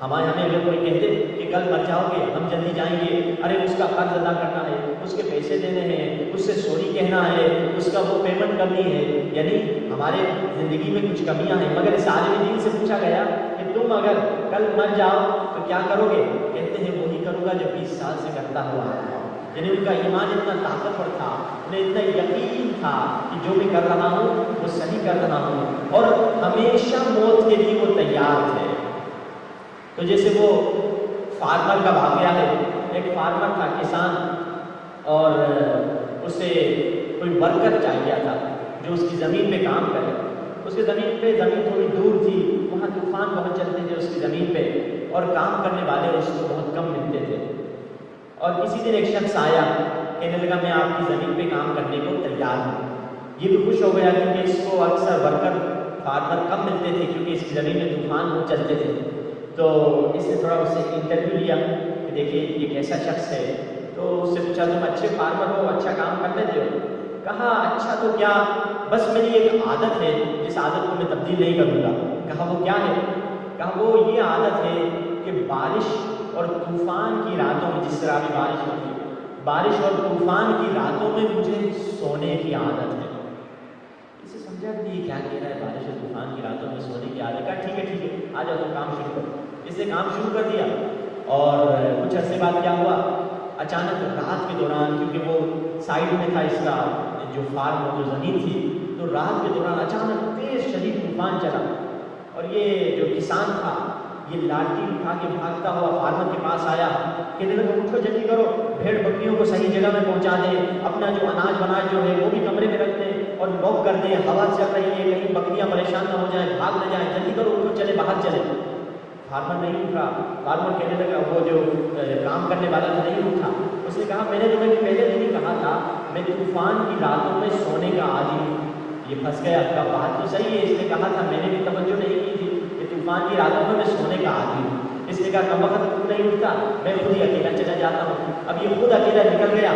ہمیں اگر کوئی کہتے کہ کل مر جاؤ گے ہم جلدی جائیں گے، ارے اس کا قرض ادا کرنا ہے، اس کے پیسے دینے ہیں، اس سے سوری کہنا ہے، اس کا وہ پیمنٹ کرنی ہے، یعنی ہمارے زندگی میں کچھ کمیاں ہیں۔ مگر اس عالم دین سے پوچھا گیا کہ تم اگر کل مر جاؤ تو کیا کرو گے؟ کہتے ہیں وہی کروں گا جو 20 سال سے کرتا ہوا ہے۔ یعنی ان کا ایمان اتنا طاقتور تھا، انہیں اتنا یقین تھا کہ جو میں کر رہا ہوں وہ صحیح کر رہا ہوں، اور ہمیشہ موت کے لیے وہ تیار تھے۔ تو جیسے وہ فارمر کا واقعہ ہے، ایک فارمر تھا، کسان، اور اسے کوئی ورکر چاہیے تھا جو اس کی زمین پہ کام کرے۔ اس کی زمین تھوڑی دور تھی، وہاں طوفان بہت چلتے تھے اس کی زمین پہ، اور کام کرنے والے اس کو بہت کم ملتے تھے۔ اور کسی دن ایک شخص آیا، کہنے لگا میں آپ کی زمین پہ کام کرنے کو تیار ہوں۔ یہ بھی خوش ہو گیا کیونکہ اس کو اکثر ورکر فارمر کم ملتے تھے کیونکہ اس کی زمین میں طوفان بہت چلتے تھے۔ تو اس نے تھوڑا اس سے انٹرویو لیا کہ دیکھیے یہ کیسا شخص ہے۔ تو اس سے پوچھا تم اچھے فارمر ہو، اچھا کام کر لیتے ہو؟ کہا اچھا تو کیا، بس میری ایک عادت ہے جس عادت کو میں تبدیل نہیں کروں گا۔ کہا وہ کیا ہے؟ کہا وہ یہ عادت ہے کہ بارش اور طوفان کی راتوں میں، جس طرح بھی بارش ہوتی ہے، بارش اور طوفان کی راتوں میں مجھے سونے کی عادت ہے۔ اسے سمجھا کہ یہ کیا کہہ رہا ہے، بارش اور طوفان کی راتوں میں سونے کی عادت؟ کہا ٹھیک ہے آ جاؤ تم کام شروع کرو۔ اس نے کام شروع کر دیا، اور کچھ عرصے بعد کیا ہوا، اچانک رات کے دوران، کیونکہ وہ سائڈ میں تھا اس کا جو فارم جو زمین تھی، تو رات کے دوران اچانک تیز شدید طوفان چلا، اور یہ جو کسان تھا یہ لاٹھی اٹھا کے بھاگتا ہوا فارمر کے پاس آیا، کہنے لگا اٹھو جلدی کرو، بھیڑ بکریوں کو صحیح جگہ میں پہنچا دیں، اپنا جو اناج بناج جو ہے وہ بھی کمرے میں رکھ دیں اور لاک کر دیں، ہوا چل رہی ہے کہیں بکریاں پریشان نہ ہو جائیں، بھاگ نہ جائیں، جلدی کرو اٹھو چلے باہر چلے۔ فارمر نہیں اٹھا، فارمر کہنے لگا، وہ جو کام کرنے والا تھا نہیں اٹھا۔ اس نے کہا میں نے تمہیں پہلے نہیں کہا تھا میں طوفان کی راتوں میں سونے کا عادی ہوں؟ یہ پھنس گیا، کا بات تو صحیح ہے، اس نے کہا تھا، میں نے بھی توجہ نہیں کی تھی کہ طوفان کی راتوں میں سونے کا عادی ہوں۔ اس نے کہا کم وقت تو نہیں اٹھتا، میں خود ہی اکیلا چلا جاتا ہوں۔ اب یہ خود اکیلا نکل گیا،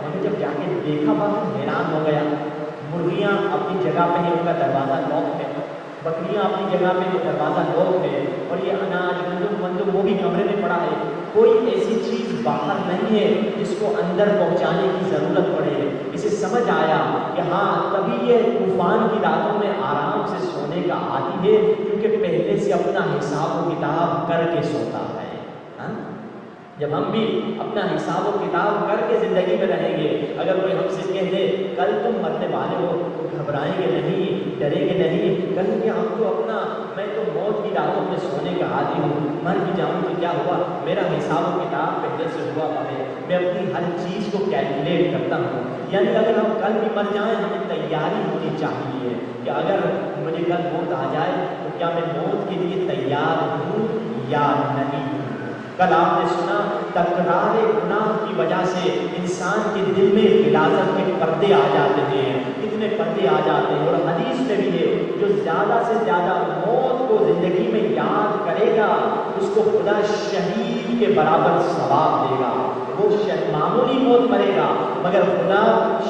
مگر جب جا کے دیکھا باہر حیران ہو گیا، مرغیاں اپنی جگہ پہ ہیں، ان کا دروازہ لاک ہے، بکریاں اپنی جگہ پہ جو دروازہ لاک ہے، اور یہ اناج گندم وہ بھی کمرے میں پڑا ہے، کوئی ایسی چیز باہر نہیں ہے جس کو اندر پہنچانے کی ضرورت پڑے۔ اسے سمجھ آیا کہ ہاں تبھی یہ طوفان کی راتوں میں آرام سے سونے کا عادی ہے، کیونکہ پہلے سے اپنا حساب و کتاب کر کے سوتا ہے۔ جب ہم بھی اپنا حساب و کتاب کر کے زندگی میں رہیں گے، اگر کوئی ہم سے کہہ دے کل تم مرنے والے ہو، تو گھبرائیں گے نہیں، ڈریں گے نہیں، کہیں گے ہم تو اپنا، میں تو موت کی راتوں میں سونے کا عادی ہوں، مر بھی جاؤں تو کیا ہوا، میرا حساب و کتاب پہلے سے ہوا ہے، میں اپنی ہر چیز کو کیلکولیٹ کرتا ہوں۔ یعنی اگر ہم کل بھی مر جائیں، ہمیں تیاری ہونی چاہیے کہ اگر مجھے کل موت آ جائے تو کیا میں موت کے لیے تیار ہوں یا نہیں۔ کل آپ نے سنا تکرار گناہ کی وجہ سے انسان کے دل میں غلاظت کے پردے آ جاتے ہیں، اتنے پردے آ جاتے ہیں، اور حدیث میں بھی ہے جو زیادہ سے زیادہ موت کو زندگی میں یاد کرے گا اس کو خدا شہید کے برابر ثواب دے گا۔ وہ معمولی موت مرے گا مگر خدا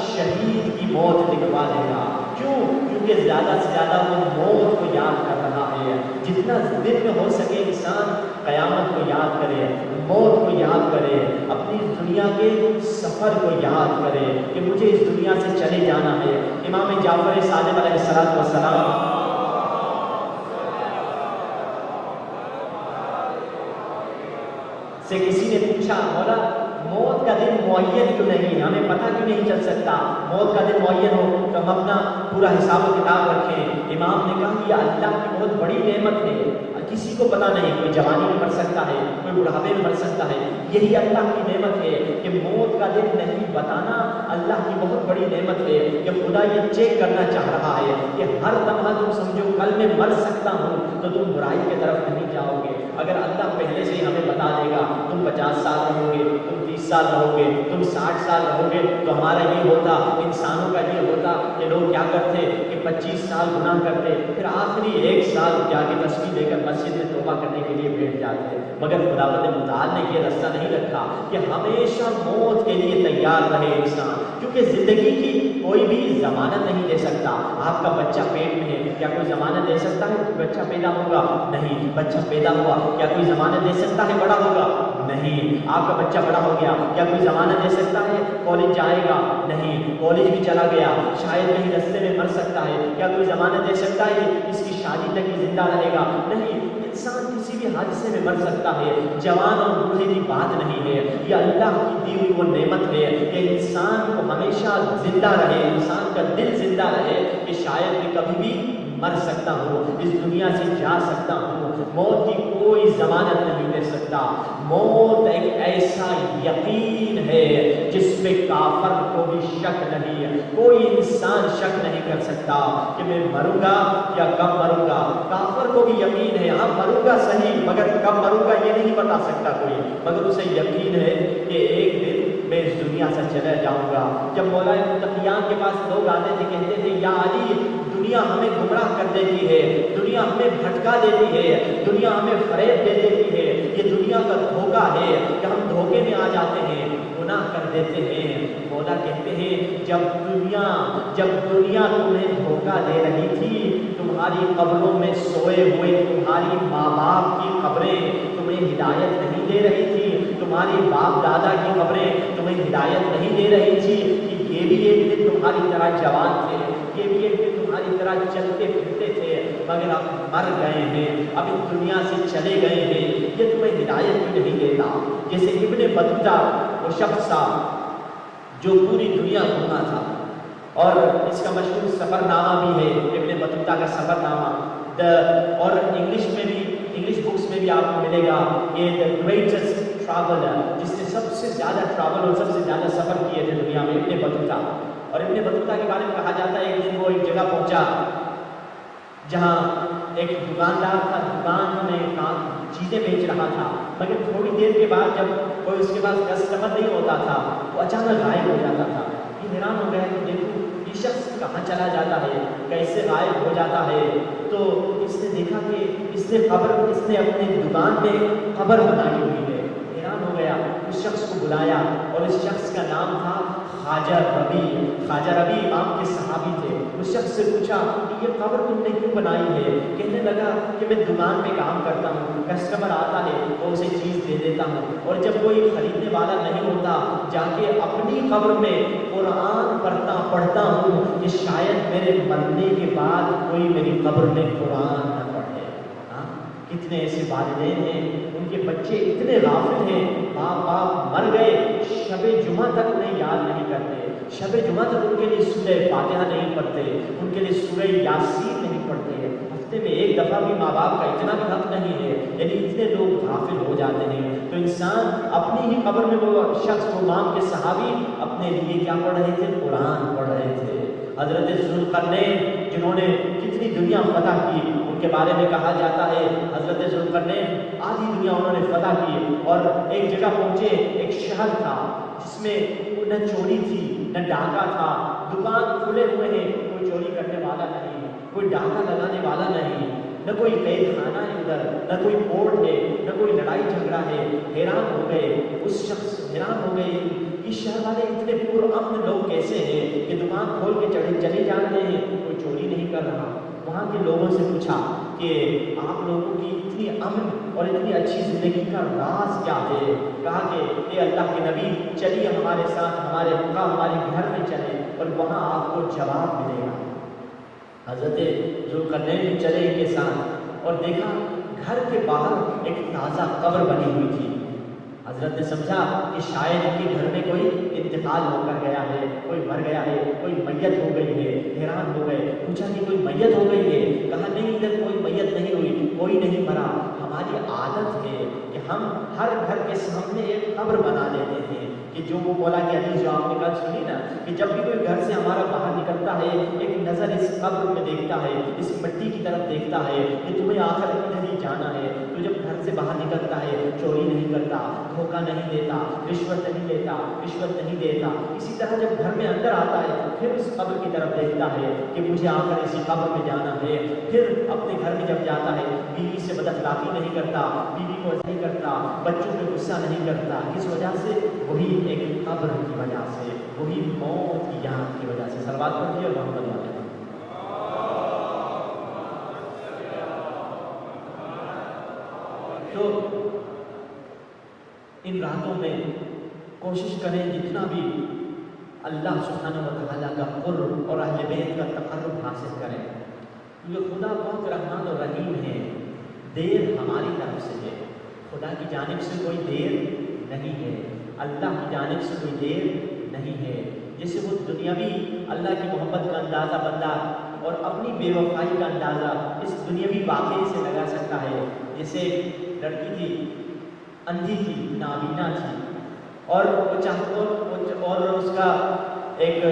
شہید کی موت لکھوا دے گا۔ کیوں؟ کیونکہ زیادہ سے زیادہ وہ موت کو یاد کر رہا ہے۔ جتنا دل میں ہو سکے انسان قیامت کو یاد کرے، موت کو یاد کرے، اپنی دنیا کے سفر کو یاد کرے کہ مجھے اس دنیا سے چلے جانا ہے۔ امام جعفر صادق علیہ السلام سے کسی نے پوچھا مولا موت کا دن معین کیوں نہیں، ہمیں پتہ کیوں نہیں چل سکتا، موت کا دن معین ہو تو ہم اپنا پورا حساب و کتاب رکھیں۔ امام نے کہا یہ اللہ کی بہت بڑی نعمت ہے، کسی کو پتہ نہیں، کوئی جوانی میں مر سکتا ہے، کوئی بڑھاپے میں مر سکتا ہے، یہی اللہ کی نعمت ہے کہ موت کا دن نہیں بتانا اللہ کی بہت بڑی نعمت ہے کہ خدا یہ چیک کرنا چاہ رہا ہے کہ ہر لمحہ تم سمجھو کل میں مر سکتا ہوں تو تم برائی کی طرف نہیں جاؤ گے۔ اگر اللہ پہلے سے ہی ہمیں بتا دے گا تم 50 سال رہو گے، تم 30 سال رہو گے، تم 60 سال رہو گے، تو ہمارا یہ ہوتا، انسانوں کا یہ ہوتا کہ لوگ کیا کرتے کہ 25 سال گناہ کرتے، پھر آخری 1 سال جا کے تسبیح لے کر مسجد میں توبہ کرنے کے لیے بیٹھ جاتے۔ مگر خداوند متعال نے یہ رستہ نہیں رکھا کہ ہمیشہ موت کے لیے تیار رہے انسان، کیونکہ زندگی کی کوئی بھی ضمانت نہیں دے سکتا۔ آپ کا بچہ پیٹ میں ہے، کیا کوئی ضمانت دے سکتا ہے بچہ پیدا ہوگا؟ نہیں۔ بچہ پیدا ہوا، کیا کوئی ضمانت دے سکتا ہے بڑا ہوگا؟ نہیں. آپ کا بچہ بڑا ہو گیا, کیا کوئی ضمانت دے سکتا ہے کالج جائے گا؟ نہیں. کالج بھی چلا گیا, شاید کہیں رستے میں مر سکتا ہے, کیا کوئی ضمانت دے سکتا ہے اس کی شادی تک ہی زندہ رہے گا؟ نہیں. انسان کسی بھی حادثے میں مر سکتا ہے. جوان اور بوڑھے کی بات نہیں ہے, یہ اللہ کی دی ہوئی وہ نعمت ہے کہ انسان کو ہمیشہ زندہ رہے, انسان کا دل زندہ رہے کہ شاید کہ کبھی بھی مر سکتا ہوں, اس دنیا سے جا سکتا ہوں. موت کی کوئی ضمانت نہیں دے سکتا. موت ایک ایسا یقین ہے جس میں کافر کو بھی شک نہیں ہے. کوئی انسان شک نہیں کر سکتا کہ میں مروں گا یا کب مروں گا. کافر کو بھی یقین ہے, ہاں مروں گا صحیح, مگر کب مروں گا یہ نہیں بتا سکتا کوئی, مگر اسے یقین ہے کہ ایک دن میں اس دنیا سے چلا جاؤں گا. جب مولا متقیان کے پاس لوگ آتے تھے, کہتے تھے یا علی دنیا ہمیں گمراہ کر دیتی ہے, دنیا ہمیں بھٹکا دیتی ہے, دنیا ہمیں فریب دے دیتی ہے, یہ دنیا کا دھوکہ ہے کہ ہم دھوکے میں آ جاتے ہیں, گناہ کر دیتے ہیں. مولا کہتے ہیں جب دنیا تمہیں دھوکہ دے رہی تھی, تمہاری قبروں میں سوئے ہوئے تمہاری ماں باپ کی قبریں تمہیں ہدایت نہیں دے رہی تھی, تمہاری باپ دادا کی قبریں تمہیں ہدایت نہیں دے رہی تھی کہ یہ بھی ایک دن تمہاری طرح جوان تھے, یہ بھی ایک دن تمہاری طرح چلتے پھرتے تھے, مگر اب مر گئے ہیں, اب اس دنیا سے چلے گئے ہیں, یہ تمہیں ہدایت بھی نہیں دیتا. جیسے ابن بطوطہ وہ شخص تھا جو پوری دنیا گھوما تھا, اور اس کا مشہور سفر نامہ بھی ہے ابن بطوطہ کا سفر نامہ, اور انگلش بکس میں بھی آپ کو ملے گا یہ دا گریٹسٹ ٹریولر, جس نے سب سے زیادہ ٹریول اور سب سے زیادہ سفر کیے تھے دنیا میں, ابن بطوطہ. اور ابن بطوطہ کے بارے میں کہا جاتا ہے ایک دن وہ ایک جگہ پہنچا جہاں ایک دکاندار تھا, دکان میں چیزیں بیچ رہا تھا, مگر تھوڑی دیر کے بعد جب کوئی اس کے پاس کسٹمر نہیں ہوتا تھا وہ اچانک غائب ہو جاتا تھا. یہ حیران ہو گیا کہ دیکھو یہ شخص کہاں چلا جاتا ہے, کیسے غائب ہو جاتا ہے. تو اس نے دیکھا کہ اس نے اپنے دکان میں قبر بنائی ہوئی ہے. حیران ہو گیا, اس شخص کو بلایا, اور اس شخص کا نام تھا خواجہ ربیع. خواجہ ربیع امام کے صحابی تھے. اس شخص سے پوچھا کہ یہ قبر تم نے کیوں بنائی ہے؟ کہنے لگا کہ میں دکان میں کام کرتا ہوں, کسٹمر آتا ہے تو اسے چیز دے دیتا ہوں, اور جب کوئی خریدنے والا نہیں ہوتا جا کے اپنی قبر میں قرآن پڑھتا ہوں کہ شاید میرے مرنے کے بعد کوئی میری قبر میں قرآن نہ پڑھے. کتنے ایسے والدین ہیں ان کے بچے اتنے غافل ہیں, ماں باپ مر گئے, شب جمعہ تک انہیں یاد نہیں کرتے, شب جمعہ تک ان کے لیے سورہ فاتحہ نہیں پڑھتے, ان کے لیے سورہ یاسین نہیں پڑھتے, ہفتے میں ایک دفعہ بھی ماں باپ کا اتنا بھی حق نہیں ہے. یعنی اتنے لوگ غافل ہو جاتے ہیں. تو انسان اپنی ہی قبر میں, وہ شخص وہ امام کے صحابی اپنے لیے کیا پڑھ رہے تھے؟ قرآن پڑھ رہے تھے. حضرت ذوالقرنین جنہوں نے کتنی دنیا فتح کی, ان کے بارے میں کہا جاتا ہے حضرت ذوالقرنین آدھی دنیا انہوں نے فتح کی, اور ایک جگہ پہنچے, ایک شہر تھا جس میں نہ چوری تھی نہ ڈاکہ تھا, دکان کھلے ہوئے ہیں, کوئی چوری کرنے والا نہیں, کوئی ڈاکہ لگانے والا نہیں, نہ کوئی قید خانہ ہے ادھر, نہ کوئی کوڑ ہے, نہ کوئی لڑائی جھگڑا ہے. حیران ہو گئے اس شخص, حیران ہو گئے یہ شہر والے اتنے پرامن لوگ کیسے ہیں کہ دکان کھول کے چلے جاتے ہیں, کوئی چوری نہیں کر رہا. وہاں کے لوگوں سے پوچھا کہ آپ لوگوں کی اتنی امن اور اتنی اچھی زندگی کا راز کیا ہے؟ کہا کہ اے اللہ کے نبی چلیے ہمارے ساتھ, ہمارے گھر میں چلیں اور وہاں آپ کو جواب ملے گا. حضرت ذوالقرنین بھی چلے ان کے ساتھ, اور دیکھا گھر کے باہر ایک تازہ قبر بنی ہوئی تھی. حضرت نے سمجھا کہ شاید ان کے گھر میں کوئی انتقال ہو کر گیا ہے, کوئی مر گیا ہے, کوئی میت ہو گئی ہے. حیران ہو گئے, پوچھا کہ کوئی میت ہو گئی ہے؟ کہا نہیں, ادھر کوئی میت نہیں ہوئی, کوئی نہیں مرا. ہماری عادت ہے کہ ہم ہر گھر کے سامنے ایک قبر بنا دیتے ہیں کہ جو وہ مولا کی حدیث جو آپ نے کل سنی نا, کہ جب بھی کوئی گھر سے ہمارا باہر نکلتا ہے ایک نظر اس قبر میں دیکھتا ہے, اس مٹی کی طرف دیکھتا ہے کہ تمہیں آخر ادھر ہی جانا ہے. تو جب گھر سے باہر نکلتا ہے چوری نہیں کرتا, دھوکہ نہیں دیتا, رشوت نہیں دیتا. اسی طرح جب گھر میں اندر آتا ہے پھر اس قبر کی طرف دیکھتا ہے کہ مجھے آخر اسی قبر میں جانا ہے. پھر اپنے گھر میں جب جاتا ہے بیوی سے بد اخلاقی نہیں کرتا, بیوی کو نہیں کرتا, بچوں پہ غصہ نہیں کرتا. کس وجہ سے؟ وہی ایک قبر کی وجہ سے, وہی موت کی یاد کی وجہ سے. صلوات پڑھیے اور محمد علیہ. تو ان راتوں میں کوشش کریں جتنا بھی اللہ سبحانہ و تعالیٰ کا قرب اور اہل بیت کا تقرب حاصل کریں، کیونکہ خدا بہت رحمان و رحیم ہے۔ دیر ہماری طرف سے ہے، خدا کی جانب سے کوئی دیر نہیں ہے، اللہ کی جانب سے کوئی دیر نہیں ہے۔ جیسے وہ دنیاوی اللہ کی محبت کا اندازہ بندہ اور اپنی بے وفائی کا اندازہ اس دنیاوی واقعے سے لگا سکتا ہے۔ جیسے لڑکی تھی، اندھی تھی، نابینا تھی، اور اس کا ایک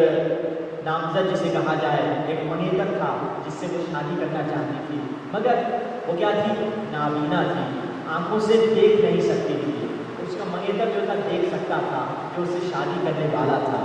نامزد جسے کہا جائے، ایک منیتر تھا جس سے وہ شادی کرنا چاہتی تھی، مگر وہ کیا تھی؟ نابینا تھی، آنکھوں سے دیکھ نہیں سکتی تھی۔ اس کا منیتر جو تھا دیکھ سکتا تھا، جو اسے شادی کرنے والا تھا،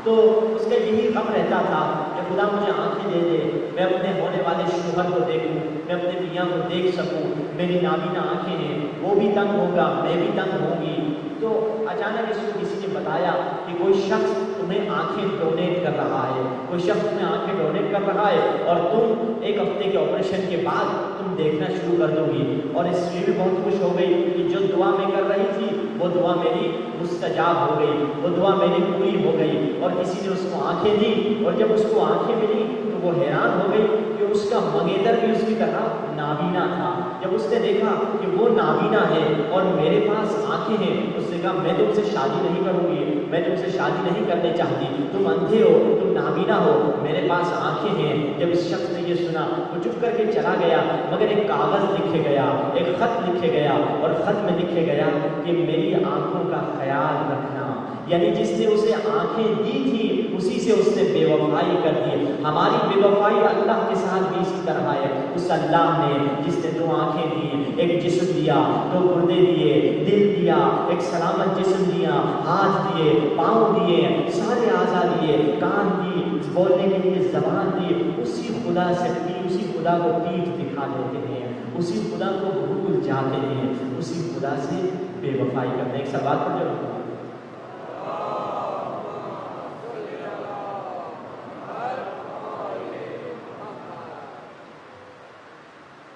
تو اس کا یہی غم رہتا تھا کہ خدا مجھے آنکھیں دے دے، میں اپنے ہونے والے شوہر کو دیکھوں، میں اپنے میاں کو دیکھ سکوں، میری نابینا آنکھیں ہیں، وہ بھی تنگ ہوگا، میں بھی تنگ ہوں گی۔ تو اچانک اس کو کسی نے بتایا کہ کوئی شخص تمہیں آنکھیں ڈونیٹ کر رہا ہے، کوئی شخص تمہیں آنکھیں ڈونیٹ کر رہا ہے، اور تم 1 ہفتے کے آپریشن کے بعد تم دیکھنا شروع کر دو گی۔ اور اس میں بھی بہت خوش ہو گئی کہ جو دعا میں کر رہی تھی وہ دعا میری مستجاب ہو گئی، وہ دعا میری پوری ہو گئی۔ اور کسی نے اس کو آنکھیں دی، اور جب اس کو آنکھیں ملی تو وہ حیران ہو گئی کہ اس کا منگیتر بھی اس کی طرح نابینا تھا۔ جب اس نے دیکھا کہ وہ نابینا ہے اور میرے پاس آنکھیں ہیں، اس نے کہا میں تم سے شادی نہیں کروں گی، میں تم سے شادی نہیں کرنے چاہتی، تم اندھے ہو، تم نابینا ہو، میرے پاس آنکھیں ہیں۔ جب اس شخص نے یہ سنا وہ چپ کر کے چلا گیا، مگر ایک کاغذ لکھے گیا، ایک خط لکھے گیا، اور خط میں لکھے گیا کہ میری آنکھوں کا خیال رکھنا۔ یعنی جس نے اسے آنکھیں دی تھی اسی سے اس نے بے وفائی کر دی۔ ہماری بے وفائی اللہ کے ساتھ بھی اسی طرح ہے۔ اس اللہ نے جس نے 2 آنکھیں دی، ایک جسم دیا، 2 گردے دیے، دل دیا، ایک سلامت جسم دیا، ہاتھ دیے، پاؤں دیے، سارے اعضاء دیے، کان دی، بولنے کے لیے زبان دی، اسی خدا سے اسی خدا کو پیٹھ دکھا دیتے ہیں، اسی خدا کو بھول جاتے ہیں، اسی خدا سے بے وفائی کرتے ہیں۔ ایک سوال پر جو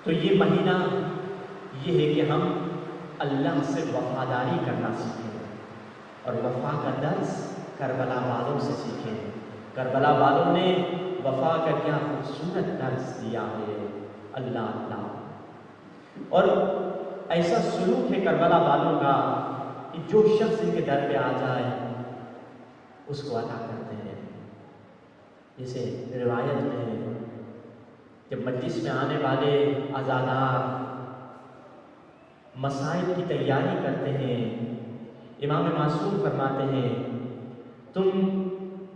تو یہ مہینہ یہ ہے کہ ہم اللہ سے وفاداری کرنا سیکھیں، اور وفا کا درس کربلا والوں سے سیکھیں۔ کربلا والوں نے وفا کا کیا خوبصورت درس دیا ہے، اللہ اللہ۔ اور ایسا سلوک ہے کربلا والوں کا کہ جو شخص ان کے در پہ آ جائے اس کو عطا کرتے ہیں۔ جیسے روایت میں جب مجلس میں آنے والے عزادار مسائل کی تیاری کرتے ہیں، امام معصوم فرماتے ہیں تم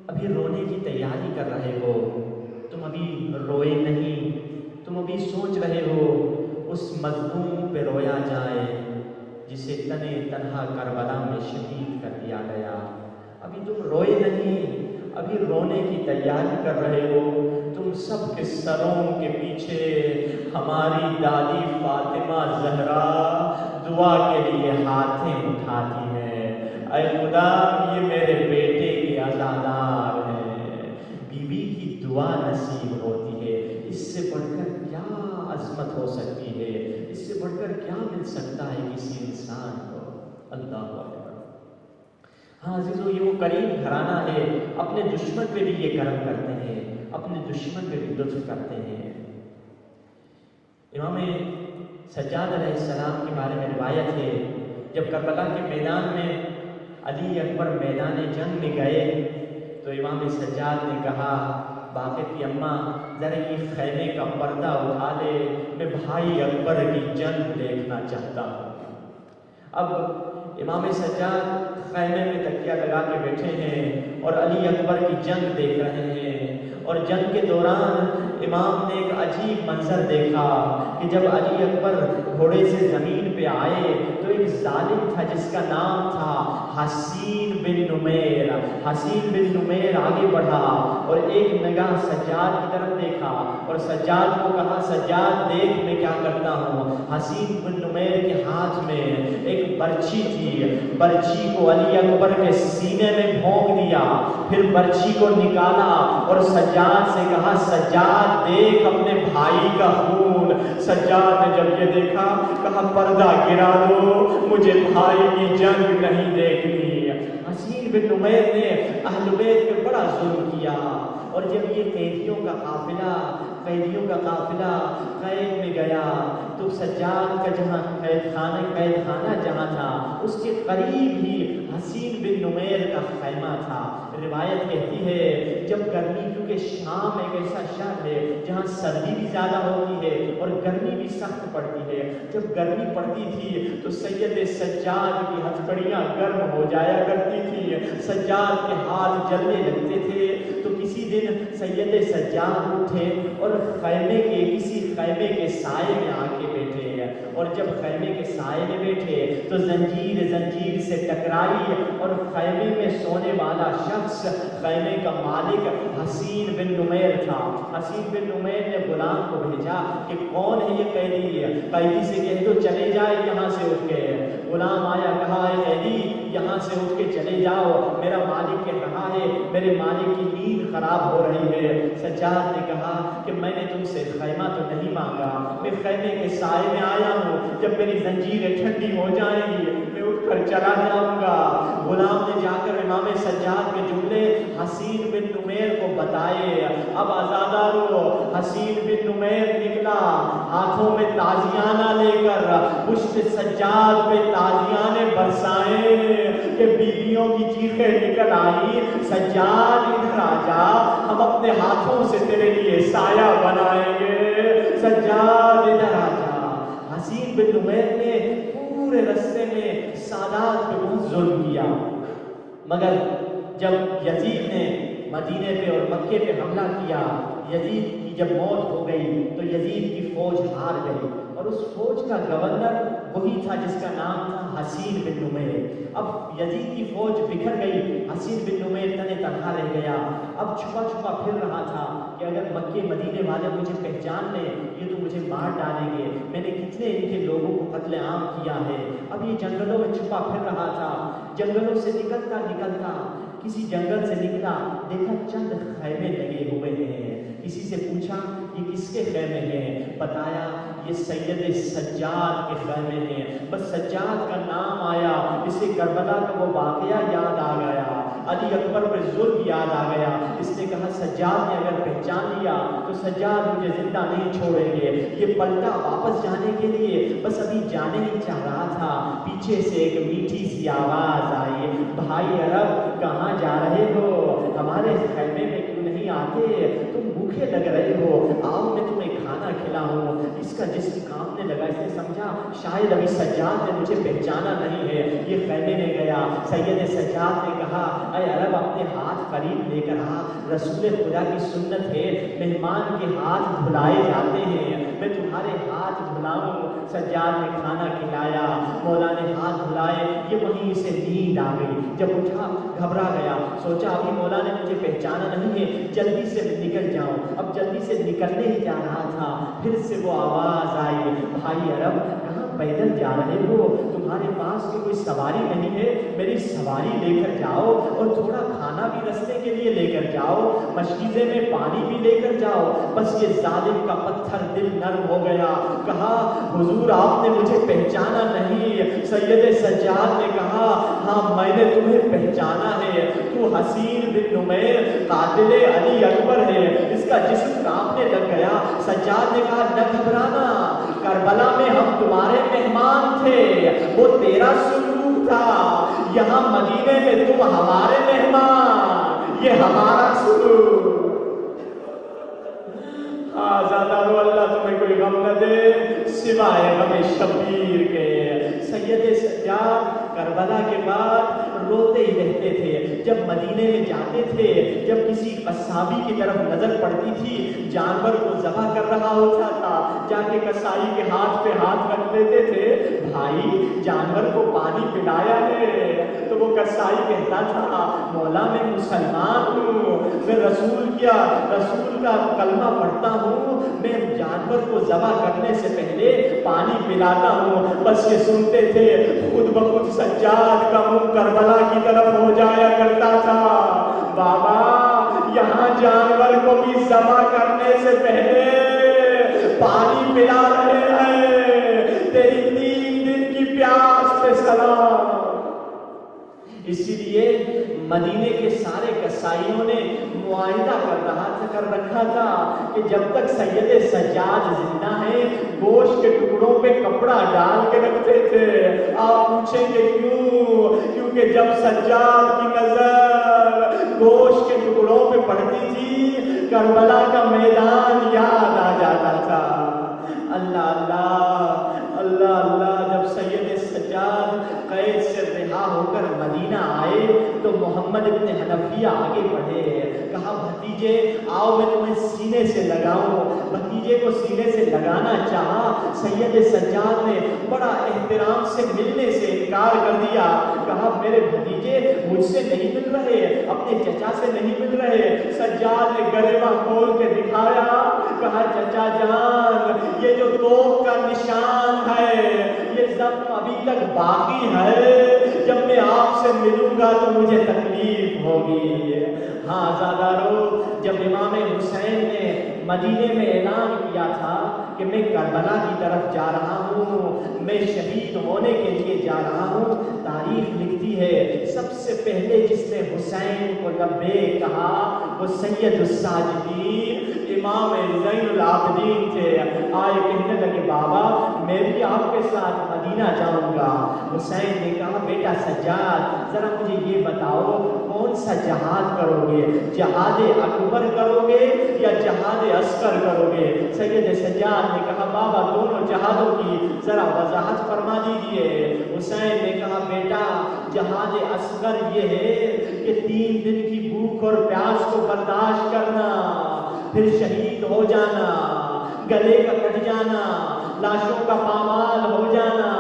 ابھی رونے کی تیاری کر رہے ہو، تم ابھی روئے نہیں، تم ابھی سوچ رہے ہو اس مظلوم پہ رویا جائے جسے تنے تنہا کربلا میں شہید کر دیا گیا، ابھی تم روئے نہیں، ابھی رونے کی تیاری کر رہے ہو۔ تم سب کے سروں کے پیچھے ہماری دادی فاطمہ زہرا دعا کے لیے ہاتھیں اٹھاتی ہیں، اے خدا یہ میرے بیٹے کے عزادار ہیں، بیوی کی دعا نصیب ہوتی ہے۔ اس سے بڑھ کر کیا عظمت ہو سکتی ہے، اس سے بڑھ کر کیا مل سکتا ہے کسی انسان کو؟ اللہ اکبر۔ ہاں عزیزو، یہ وہ کریم گھرانہ ہے، اپنے دشمن پہ بھی یہ کرم کرتے ہیں، اپنے دشمن پہ بھی لطف کرتے ہیں۔ امام سجاد علیہ السلام کے بارے میں روایت ہے، جب کربلا کے میدان میں علی اکبر میدان جنگ میں گئے تو امام سجاد نے کہا باقر کی اماں ذرا یہ خیمے کا پردہ اٹھا لے، میں بھائی اکبر کی جنگ دیکھنا چاہتا ہوں۔ اب امام سجاد خیمے میں تکیہ لگا کے بیٹھے ہیں اور علی اکبر کی جنگ دیکھ رہے ہیں، اور جنگ کے دوران امام نے ایک عجیب منظر دیکھا کہ جب علی اکبر گھوڑے سے زمین پہ آئے تو ایک ظالم تھا جس کا نام تھا حسین بن نمیر۔ حسین بن نمیر آگے بڑھا اور ایک نگاہ سجاد کی طرف دیکھا اور سجاد کو کہا سجاد دیکھ میں کیا کرتا ہوں۔ حسین بن نمیر کے ہاتھ میں ایک برچھی تھی، برچھی کو علی اکبر کے سینے میں بھونک دیا، پھر برچھی کو نکالا اور سجاد سے کہا سجاد دیکھ اپنے بھائی کا خون سجاد نے جب یہ دیکھا کہا پردہ گرا دو، مجھے بھائی کی جنگ نہیں دیکھنی۔ حسین بن نمیر نے اہل بیت پہ بڑا ظلم کیا، اور جب یہ قیدیوں کا قافلہ قید میں گیا تو سجاد کا جہاں قید خانہ جہاں تھا اس کے قریب ہی حسین بن نمیر کا خیمہ تھا۔ روایت کہتی ہے جب گرمی، کیونکہ شام ایک ایسا شہر ہے جہاں سردی بھی زیادہ ہوتی ہے اور گرمی بھی سخت پڑتی ہے، جب گرمی پڑتی تھی تو سید سجاد کی ہتھکڑیاں گرم ہو جایا کرتی تھی، سجاد کے ہاتھ جلنے لگتے تھے۔ تو کسی دن سید سجاد اٹھے اور کسی خیمے کے سائے میں آ کے بیٹھے، اور جب خیمے کے سائے میں بیٹھے تو زنجیر سے ٹکرائی، اور خیمے میں سونے والا شخص خیمے کا مالک حسین بن نمیر تھا۔ حسین بن نمیر نے غلام کو بھیجا کہ کون ہے یہ قیدی سے کہہ دو چلے جائے یہاں سے اٹھ کے۔ غلام آیا، کہا اے قیدی یہاں سے اٹھ کے چلے جاؤ، میرا مالک کہہ رہا ہے، میرے مالک کی نیند خراب ہو رہی ہے۔ سجاد نے کہا کہ میں نے تم سے خیمہ تو نہیں مانگا، میں خیمے کے سائے میں آیا ہوں، جب میری زنجیریں ٹھنڈی ہو جائیں گی میں اٹھ کر چلا جاؤں گا۔ غلام نے جا کر امام سجاد کے جملے حسین بن نمیر کو بتائے۔ اب آزادارو، حسین بن نمیر نکلا ہاتھوں میں تازیانہ لے کر، پشت سجاد پہ تازیانے برسائے کہ بیویوں کی چیخیں نکل آئی، سجاد ادھر آ جا، ہم اپنے ہاتھوں سے تیرے لیے سایہ بنائیں گے، سجاد ادھر آ جا۔ حسین بن نمیر نے پورے رستے میں سادات پہ بہت ظلم کیا، مگر جب یزید نے مدینے پہ اور مکے پہ حملہ کیا، یزید کی جب موت ہو گئی تو یزید کی فوج ہار گئی، اور اس فوج کا گورنر وہی تھا جس کا نام تھا حسین بن نمیر۔ اب یزید کی فوج بکھر گئی، حسین بن نمیر تنے تنہا رہ گیا۔ اب چھپا پھر رہا تھا کہ اگر مکے مدینے والے مجھے پہچان لیں یہ تو مجھے مار ڈالیں گے، میں نے کتنے ان کے لوگوں کو قتل عام کیا ہے۔ اب یہ جنگلوں میں چھپا پھر رہا تھا، جنگلوں سے نکلتا کسی جنگل سے نکلا، دیکھا چند خیمے لگے ہوئے ہیں، کسی سے پوچھا یہ کس کے خیمے ہیں، بتایا یہ سید سجاد کے خیمے ہیں۔ بس سجاد کا نام آیا، اسے کربلا کا وہ واقعہ یاد آ گیا، علی اکبر پر ظلم یاد آ گیا۔ اس نے کہا سجاد نے اگر پہچان لیا تو سجاد مجھے زندہ نہیں چھوڑیں گے۔ یہ پلٹا واپس جانے کے لیے، بس ابھی جانے ہی چاہ رہا تھا، پیچھے سے ایک میٹھی سی آواز آئی، بھائی عرب کہاں جا رہے ہو، ہمارے خیمے میں کیوں نہیں آتے، تم بھوکے لگ رہے ہو، آؤ میں تمہیں کھانا کھلاؤں۔ اس کا جسم کانپنے لگا، اس نے سمجھا شاید ابھی سجاد نے مجھے پہچانا نہیں ہے۔ یہ خیمے میں گیا، سید سجاد نے کہا اے عرب اپنے ہاتھ قریب لے کر آ، رسول خدا کی سنت ہے مہمان کے ہاتھ دھلائے جاتے ہیں، میں تمہارے ہاتھ دھلاؤں۔ سجاد نے کھانا کھلایا، مولا نے ہاتھ دھلائے، یہ وہیں سے نیند آ گئی۔ جب اٹھا گھبرا گیا، سوچا ابھی مولا نے مجھے پہچانا نہیں ہے، جلدی سے نکل جاؤں۔ اب جلدی سے نکلنے ہی جا رہا تھا، پھر سے وہ آواز آئی، بھائی عرب کہاں پیدل جا رہے ہو، تمہارے پاس تو کوئی سواری نہیں ہے، میری سواری لے کر جاؤ، اور تھوڑا کھانا بھی رستے کے لیے لے کر جاؤ، مشکیزے میں پانی بھی لے کر جاؤ۔ بس یہ ظالم کا پتھر دل نرم ہو گیا، کہا حضور آپ نے مجھے پہچانا نہیں۔ سید سجاد نے کہا ہاں میں نے تمہیں پہچانا ہے، تو حسین بن نمیر قاتل علی اکبر ہے۔ اس کا جسم کانپنے لگ گیا۔ سجاد نے کہا نہ گھبرانا، کربلا میں ہم تمہارے مہمان تھے، وہ تیرا سلوک تھا، یہاں مدینے میں تم ہمارے مہمان، یہ ہمارا سلوک۔ آزادارو اللہ تمہیں کوئی غم نہ دے سوائے غم شبیر کے۔ سید سجاد کربلا کے بعد روتے ہی رہتے تھے، جب مدینے میں جاتے تھے، جب کسی قصابی کی طرف نظر پڑتی تھی، جانور کو ذبح کر رہا ہوتا تھا، جا کے قصائی کے ہاتھ پہ ہاتھ رکھ لیتے تھے، بھائی جانور کو پانی پلایا ہے، تو وہ قصائی کہتا تھا مولا میں مسلمان ہوں، میں رسول کا کلمہ پڑھتا ہوں، میں جانور کو ذبح کرنے سے پہلے پانی پلاتا ہوں۔ بس یہ سنتے تھے، خود بخود سجاد کا منہ کربلا کی طرف ہو جایا کرتا تھا، بابا یہاں جانور کو بھی ذبح کرنے سے پہلے پانی پلا رہے ہیں، تیری 3 دن کی پیاس پہ سلام۔ اسی لیے مدینے کے سارے قصائیوں نے معاہدہ کر رکھا تھا کہ جب تک سید سجاد زندہ ہے گوشت کے ٹکڑوں پہ کپڑا ڈال کے رکھتے تھے۔ آپ پوچھیں گے کیوں؟ کیونکہ جب سجاد کی نظر گوشت کے ٹکڑوں پہ پڑتی تھی کربلا کا میدان یاد آ جاتا تھا۔ اللہ اللہ اللہ اللہ۔ جب سید سجاد قید سے رہا ہو کر مدینہ آئے تو محمد ابن حنفیہ آگے بڑھے، کہا بھتیجے آؤ میں تمہیں سینے سے لگاؤں۔ بھتیجے کو سینے سے لگانا چاہا، سید سجاد نے بڑا احترام سے ملنے سے انکار کر دیا، کہا میرے بھتیجے مجھ سے نہیں مل رہے، اپنے چچا سے نہیں مل رہے۔ سجاد نے گریباں کھول کے دکھایا، کہا چچا جان یہ جو توپ کا نشان ہے یہ زخم ابھی تک باقی ہے، جب میں آپ سے ملوں گا تو مجھے تکلیف ہوگی۔ ہاں عزادارو، جب امام حسین نے مدینے میں اعلان کیا تھا کہ میں کربلا کی طرف جا رہا ہوں، میں شہید ہونے کے لیے جا رہا ہوں، تاریخ لکھتی ہے سب سے پہلے جس نے حسین کو لبیک کہا وہ سید الساجدین امام زین العابدین تھے۔ آئے کہنے لگے بابا میں بھی آپ کے ساتھ مدینہ جاؤں گا۔ حسین نے کہا بیٹا سجاد ذرا مجھے یہ بتاؤ کون سا جہاد کرو گے، جہاد اکبر کرو گے یا جہاد اصغر کرو گے؟ سید سجاد نے کہا بابا دونوں جہادوں کی ذرا وضاحت فرما دیجئے۔ حسین نے کہا بیٹا جہاد اصغر یہ ہے کہ 3 دن کی بھوک اور پیاس کو برداشت کرنا، پھر شہید ہو جانا، گلے کا کٹ جانا، لاشوں کا پامال ہو جانا،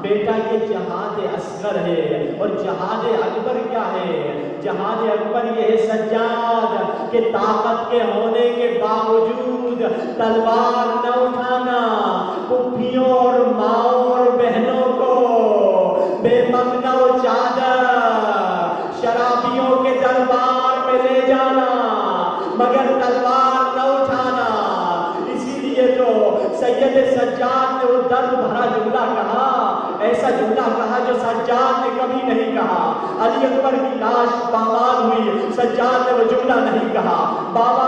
بیٹا یہ جہاد اصغر ہے۔ اور جہاد اکبر کیا ہے؟ جہاد اکبر یہ ہے سجاد کہ طاقت کے ہونے کے باوجود تلوار نہ اٹھانا، پھوپھیوں اور ماؤں اور بہنوں کو بے مغنہ و چادر شرابیوں کے دربار میں لے جانا مگر تلوار نہ اٹھانا۔ اسی لیے تو سید سجاد نے وہ درد بھرا جملہ کہا، ایسا جملہ کہا جو سجاد نے کبھی نہیں کہا۔ علی اکبر کی لاش پامال ہوئی، سجاد نے وہ جملہ نہیں کہا۔ بابا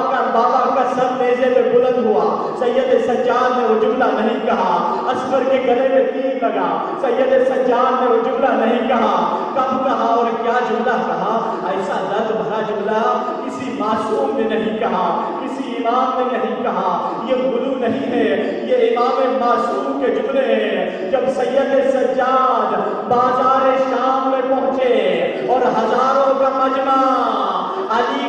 کا سر نیزے پہ بلند ہوا، سید سجاد نے وہ جملہ نہیں کہا۔ اصغر کے گلے میں تیر لگا، سید سجاد نے وہ جملہ نہیں کہا۔ کب کہا اور کیا جملہ کہا؟ ایسا درد بھرا جملہ کسی معصوم نے نہیں کہا، کسی امام نے نہیں کہا۔ یہ غلو نہیں ہے، یہ امام معصوم کے جملے ہیں۔ جب سید سجاد بازار شام میں پہنچے اور ہزاروں کا مجمع علی